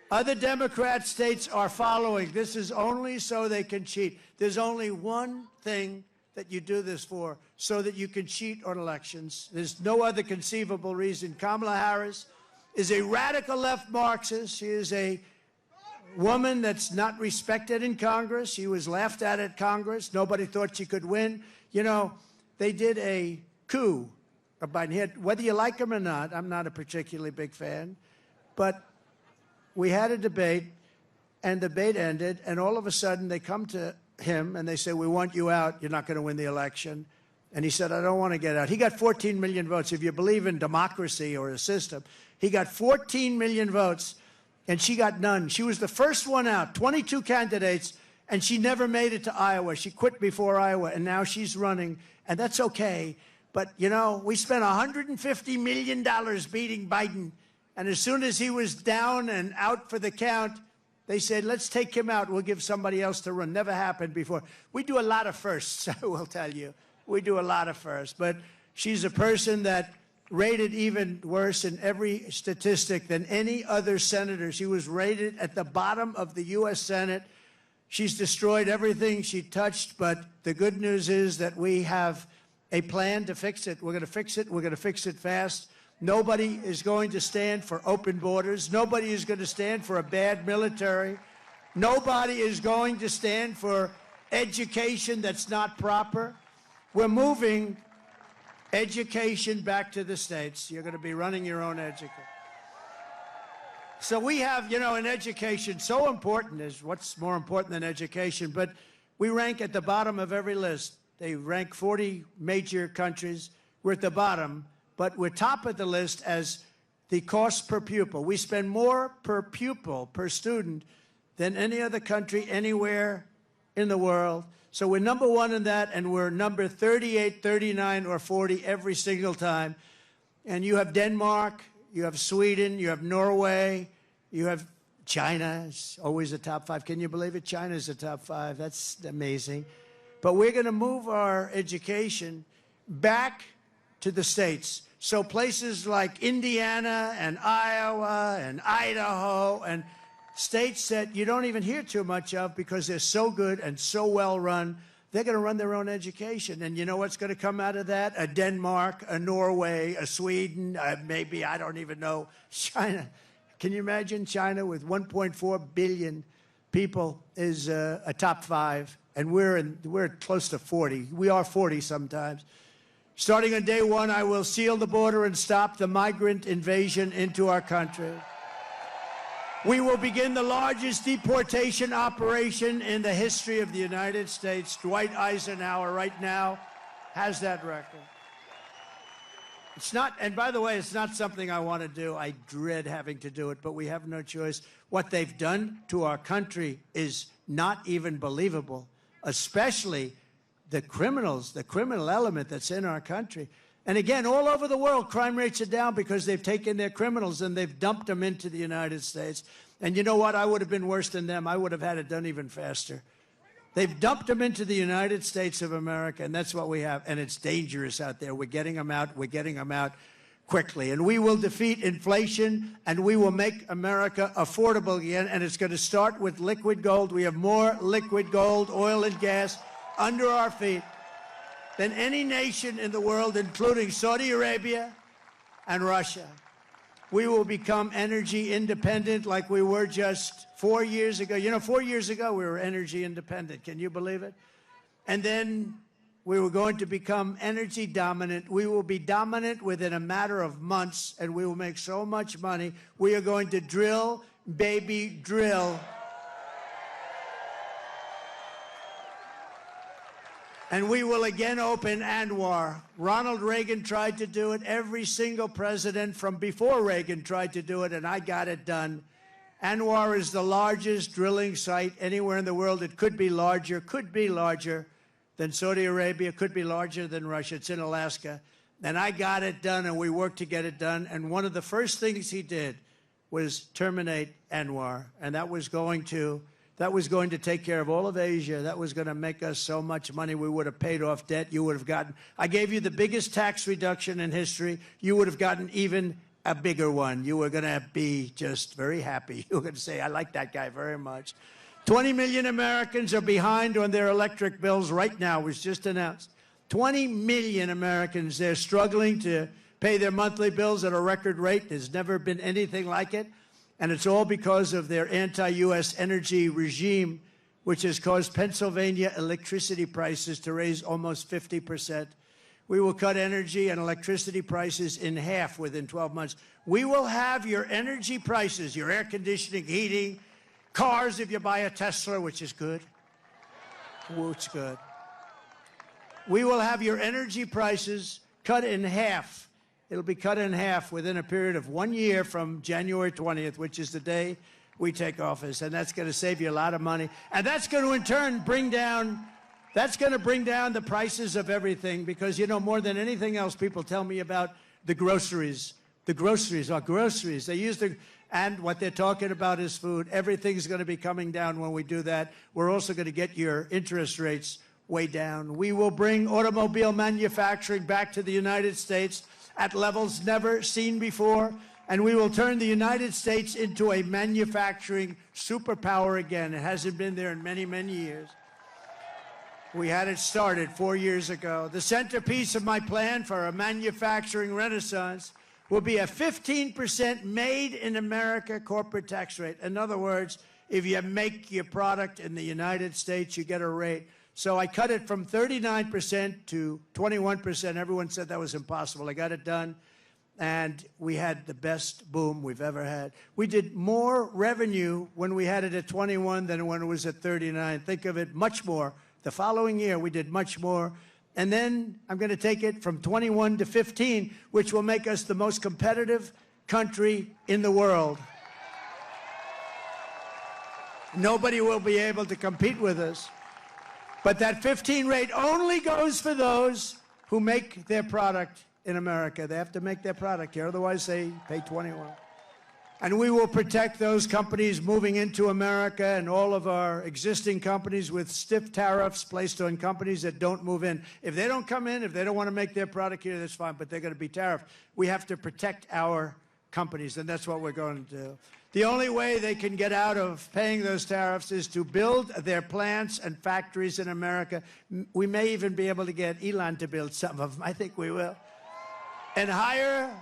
Other Democrat states are following. This is only so they can cheat. There's only one thing that you do this for, so that you can cheat on elections. There's no other conceivable reason. Kamala Harris is a radical left Marxist. She is a woman that's not respected in Congress. She was laughed at Congress. Nobody thought she could win. You know, they did a coup of Biden. Whether you like him or not, I'm not a particularly big fan, but we had a debate, and the debate ended, and all of a sudden they come to him and they say, we want you out. You're not going to win the election. And he said, I don't want to get out. He got 14 million votes. If you believe in democracy or a system, he got 14 million votes, and she got none. She was the first one out, 22 candidates, and she never made it to Iowa. She quit before Iowa, and now she's running, and that's okay. But, you know, we spent $150 million beating Biden, and as soon as he was down and out for the count, they said, let's take him out. We'll give somebody else to run. Never happened before. We do a lot of firsts, I will tell you. We do a lot of firsts. But she's a person that rated even worse in every statistic than any other senator. She was rated at the bottom of the U.S. Senate. She's destroyed everything she touched. But the good news is that we have a plan to fix it. We're going to fix it. We're going to fix it fast. Nobody is going to stand for open borders. Nobody is going to stand for a bad military. Nobody is going to stand for education that's not proper. We're moving education back to the states. You're going to be running your own education. So we have, you know, in education, so important is what's more important than education, but we rank at the bottom of every list. They rank 40 major countries. We're at the bottom. But we're top of the list as the cost per pupil. We spend more per pupil, per student, than any other country anywhere in the world. So we're number one in that, and we're number 38, 39, or 40 every single time. And you have Denmark, you have Sweden, you have Norway, you have China. It's always a top 5. Can you believe it? China's a top 5. That's amazing. But we're going to move our education back to the states. So places like Indiana and Iowa and Idaho and states that you don't even hear too much of because they're so good and so well run, they're going to run their own education. And you know what's going to come out of that? A Denmark, a Norway, a Sweden, maybe, I don't even know, China. Can you imagine China with 1.4 billion people is a top 5, and we're close to 40. We are 40 sometimes. Starting on day 1, I will seal the border and stop the migrant invasion into our country. We will begin the largest deportation operation in the history of the United States. Dwight Eisenhower right now has that record. It's not, and by the way, it's not something I want to do. I dread having to do it, but we have no choice. What they've done to our country is not even believable, especially the criminals, the criminal element that's in our country. And again, all over the world, crime rates are down because they've taken their criminals and they've dumped them into the United States. And you know what? I would have been worse than them. I would have had it done even faster. They've dumped them into the United States of America, and that's what we have. And it's dangerous out there. We're getting them out. We're getting them out quickly. And we will defeat inflation, and we will make America affordable again. And it's going to start with liquid gold. We have more liquid gold, oil, and gas under our feet than any nation in the world, including Saudi Arabia and Russia. We will become energy independent like we were just 4 years ago. You know, 4 years ago, we were energy independent. Can you believe it? And then we were going to become energy dominant. We will be dominant within a matter of months, and we will make so much money. We are going to drill, baby, drill. And we will again open ANWR. Ronald Reagan tried to do it. Every single president from before Reagan tried to do it, and I got it done. ANWR is the largest drilling site anywhere in the world. It could be larger than Saudi Arabia, could be larger than Russia. It's in Alaska. And I got it done, and we worked to get it done. And one of the first things he did was terminate ANWR, and that was going to take care of all of Asia. That was going to make us so much money. We would have paid off debt. You would have gotten, I gave you the biggest tax reduction in history. You would have gotten even a bigger one. You were going to be just very happy. You were going to say, I like that guy very much. 20 million Americans are behind on their electric bills right now. It was just announced. 20 million Americans, they're struggling to pay their monthly bills at a record rate. There's never been anything like it. And it's all because of their anti-U.S. energy regime, which has caused Pennsylvania electricity prices to raise almost 50%. We will cut energy and electricity prices in half within 12 months. We will have your energy prices, your air conditioning, heating, cars if you buy a Tesla, which is good. Which good. We will have your energy prices cut in half. It'll be cut in half within a period of 1 year from January 20th, which is the day we take office. And that's going to save you a lot of money. And that's going to, in turn, bring down the prices of everything. Because, you know, more than anything else, people tell me about the groceries. The groceries are groceries. They use the, and what they're talking about is food. Everything's going to be coming down when we do that. We're also going to get your interest rates way down. We will bring automobile manufacturing back to the United States at levels never seen before, and we will turn the United States into a manufacturing superpower again. It hasn't been there in many, many years. We had it started 4 years ago. The centerpiece of my plan for a manufacturing renaissance will be a 15% made in America corporate tax rate. In other words, if you make your product in the United States, you get a rate. So I cut it from 39% to 21%. Everyone said that was impossible. I got it done, and we had the best boom we've ever had. We did more revenue when we had it at 21 than when it was at 39. Think of it, much more. The following year, we did much more. And then I'm going to take it from 21 to 15, which will make us the most competitive country in the world. Nobody will be able to compete with us. But that 15 rate only goes for those who make their product in America. They have to make their product here, otherwise they pay 21. And we will protect those companies moving into America and all of our existing companies with stiff tariffs placed on companies that don't move in. If they don't come in, if they don't want to make their product here, that's fine, but they're going to be tariffed. We have to protect our companies, and that's what we're going to do. The only way they can get out of paying those tariffs is to build their plants and factories in America. We may even be able to get Elon to build some of them. I think we will. And hire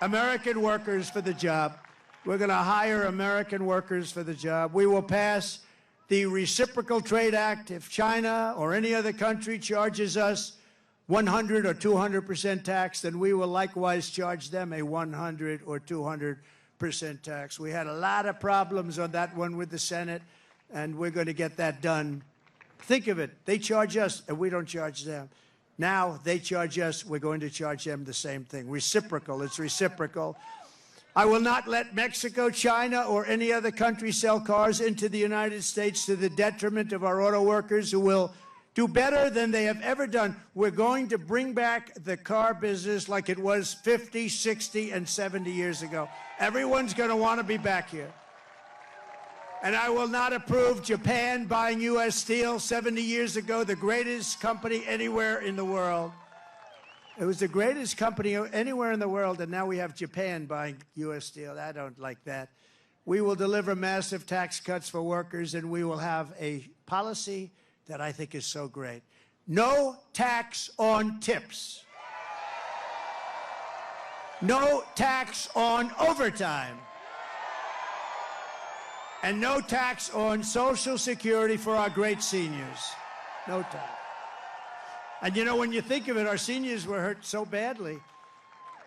American workers for the job. We're going to hire American workers for the job. We will pass the Reciprocal Trade Act. If China or any other country charges us 100 or 200% tax, then we will likewise charge them a 100 or 200% tax. We had a lot of problems on that one with the Senate, and we're going to get that done. Think of it. They charge us, and we don't charge them. Now they charge us. We're going to charge them the same thing. Reciprocal. It's reciprocal. I will not let Mexico, China, or any other country sell cars into the United States to the detriment of our auto workers, who will do better than they have ever done. We're going to bring back the car business like it was 50, 60, and 70 years ago. Everyone's going to want to be back here. And I will not approve Japan buying U.S. Steel 70 years ago, the greatest company anywhere in the world. It was the greatest company anywhere in the world, and now we have Japan buying U.S. Steel. I don't like that. We will deliver massive tax cuts for workers, and we will have a policy that I think is so great. No tax on tips. No tax on overtime. And no tax on Social Security for our great seniors. No tax. And you know, when you think of it, our seniors were hurt so badly.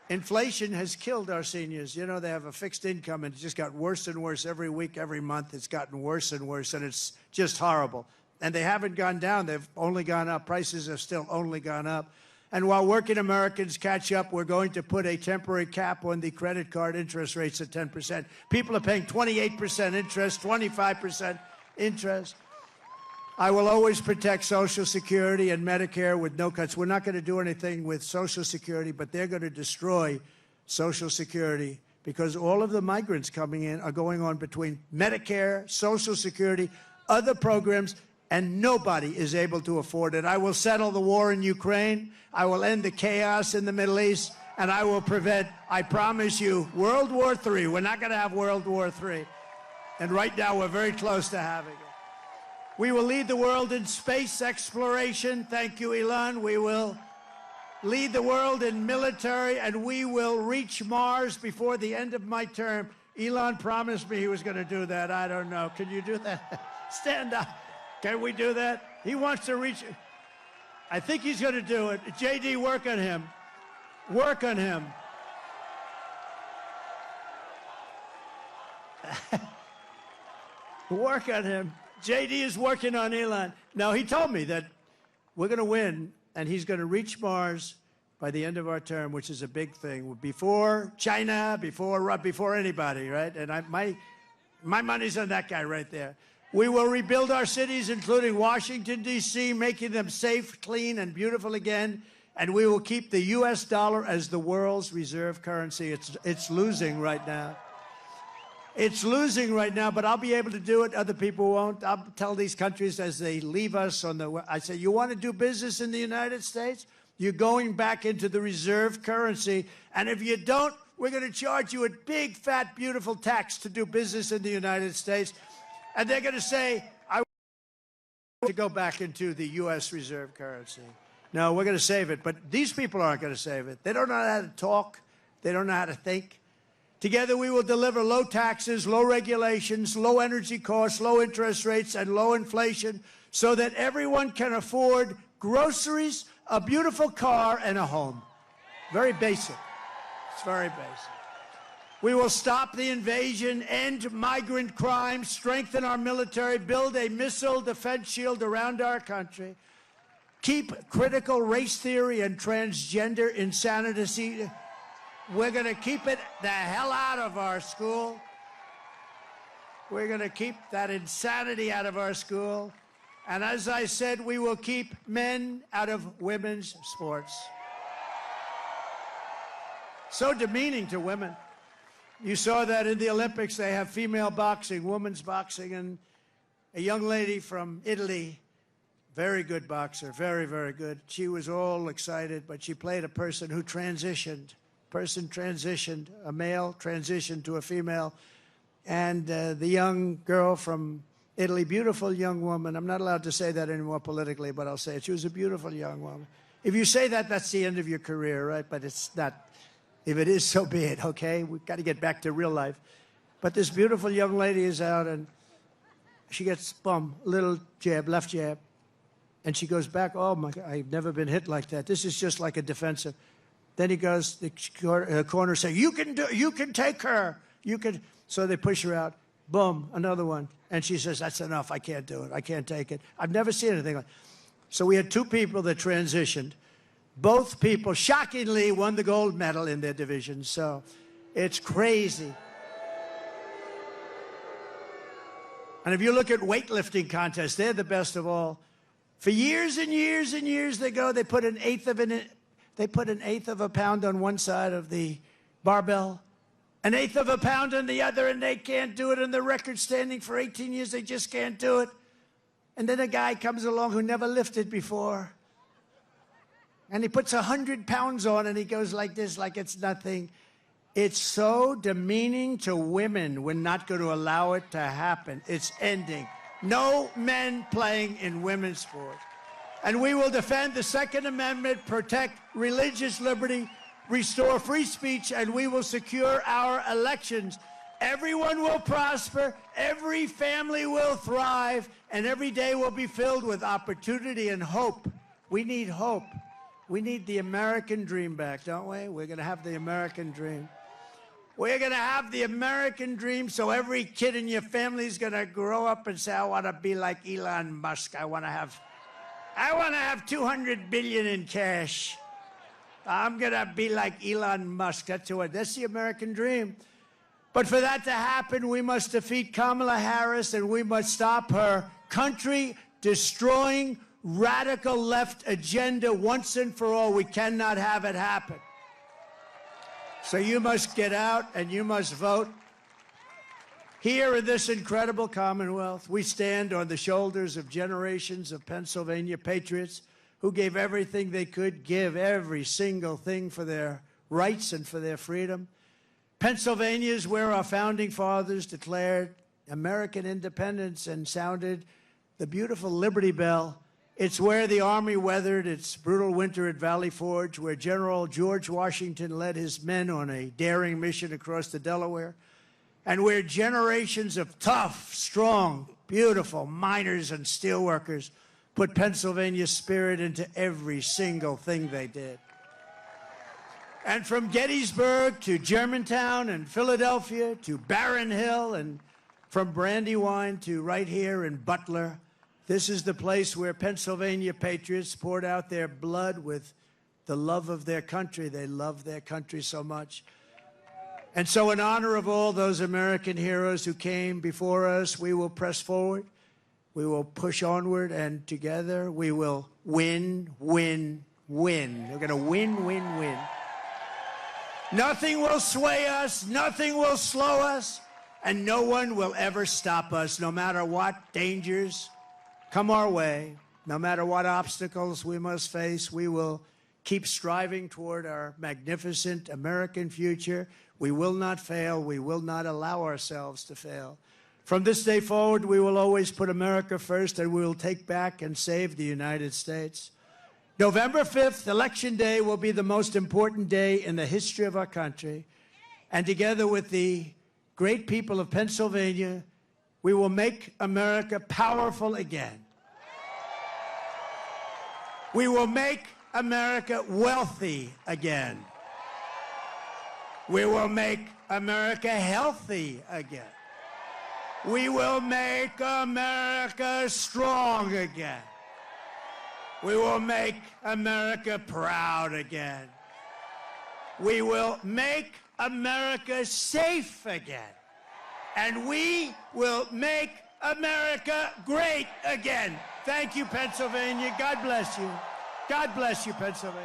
Inflation has killed our seniors. You know, they have a fixed income, and it just got worse and worse every week, every month. It's gotten worse and worse, and it's just horrible. And they haven't gone down. They've only gone up. Prices have still only gone up. And while working Americans catch up, we're going to put a temporary cap on the credit card interest rates at 10%. People are paying 28% interest, 25% interest. I will always protect Social Security and Medicare with no cuts. We're not going to do anything with Social Security, but they're going to destroy Social Security because all of the migrants coming in are going on between Medicare, Social Security, other programs, and nobody is able to afford it. I will settle the war in Ukraine. I will end the chaos in the Middle East, and I will prevent, I promise you, World War III. We're not going to have World War III. And right now, we're very close to having it. We will lead the world in space exploration. Thank you, Elon. We will lead the world in military, and we will reach Mars before the end of my term. Elon promised me he was going to do that. I don't know. Can you do that? Stand up. Can we do that? He wants to reach. I think he's going to do it. JD, work on him. Work on him. Work on him. JD is working on Elon. Now, he told me that we're going to win, and he's going to reach Mars by the end of our term, which is a big thing. Before China, before anybody, right? And my money's on that guy right there. We will rebuild our cities, including Washington, D.C., making them safe, clean, and beautiful again. And we will keep the U.S. dollar as the world's reserve currency. It's losing right now. It's losing right now, but I'll be able to do it. Other people won't. I'll tell these countries as they leave us I say, you want to do business in the United States? You're going back into the reserve currency. And if you don't, we're going to charge you a big, fat, beautiful tax to do business in the United States. And they're going to say, I want to go back into the U.S. reserve currency. No, we're going to save it. But these people aren't going to save it. They don't know how to talk. They don't know how to think. Together, we will deliver low taxes, low regulations, low energy costs, low interest rates, and low inflation so that everyone can afford groceries, a beautiful car, and a home. Very basic. It's very basic. We will stop the invasion, end migrant crime, strengthen our military, build a missile defense shield around our country, keep critical race theory and transgender insanity. We're going to keep it the hell out of our school. We're going to keep that insanity out of our school. And as I said, we will keep men out of women's sports. So demeaning to women. You saw that in the Olympics. They have female boxing, women's boxing, and a young lady from Italy, very good boxer, very, very good. She was all excited, but she played a person who transitioned. A male transitioned to a female. And the young girl from Italy, beautiful young woman. I'm not allowed to say that anymore politically, but I'll say it. She was a beautiful young woman. If you say that, that's the end of your career, right? But it's not. If it is, so be it, okay? We've got to get back to real life. But this beautiful young lady is out, and she gets, boom, little jab, left jab. And she goes back, oh, my God, I've never been hit like that. This is just like a defensive. Then he goes, the corner say, you can take her. You can. So they push her out. Boom, another one. And she says, that's enough. I can't do it. I can't take it. I've never seen anything like that. So we had two people that transitioned. Both people, shockingly, won the gold medal in their division. So it's crazy. And if you look at weightlifting contests, they're the best of all. For years and years and years they put an eighth of a pound on one side of the barbell, an eighth of a pound on the other, and they can't do it. And the record standing for 18 years, they just can't do it. And then a guy comes along who never lifted before, and he puts 100 pounds on, and he goes like this, like it's nothing. It's so demeaning to women. We're not going to allow it to happen. It's ending. No men playing in women's sports. And we will defend the Second Amendment, protect religious liberty, restore free speech, and we will secure our elections. Everyone will prosper, every family will thrive, and every day will be filled with opportunity and hope. We need hope. We need the American dream back, don't we? We're going to have the American dream. We're going to have the American dream, so every kid in your family is going to grow up and say, I want to be like Elon Musk. I want to have 200 billion in cash. I'm going to be like Elon Musk. That's the American dream. But for that to happen, we must defeat Kamala Harris, and we must stop her country-destroying, radical left agenda once and for all. We cannot have it happen. So you must get out and you must vote. Here in this incredible Commonwealth, we stand on the shoulders of generations of Pennsylvania patriots who gave everything they could give, every single thing for their rights and for their freedom. Pennsylvania is where our founding fathers declared American independence and sounded the beautiful Liberty Bell. It's where the Army weathered its brutal winter at Valley Forge, where General George Washington led his men on a daring mission across the Delaware, and where generations of tough, strong, beautiful miners and steelworkers put Pennsylvania's spirit into every single thing they did. And from Gettysburg to Germantown and Philadelphia to Barron Hill, and from Brandywine to right here in Butler, this is the place where Pennsylvania patriots poured out their blood with the love of their country. They love their country so much. And so in honor of all those American heroes who came before us, we will press forward. We will push onward, and together we will win, win, win. We're going to win, win, win. Nothing will sway us, nothing will slow us, and no one will ever stop us, no matter what dangers come our way, no matter what obstacles we must face. We will keep striving toward our magnificent American future. We will not fail. We will not allow ourselves to fail. From this day forward, we will always put America first, and we will take back and save the United States. November 5th, Election Day, will be the most important day in the history of our country. And together with the great people of Pennsylvania, we will make America powerful again. We will make America wealthy again. We will make America healthy again. We will make America strong again. We will make America proud again. We will make America safe again. And we will make America great again. Thank you, Pennsylvania. God bless you. God bless you, Pennsylvania.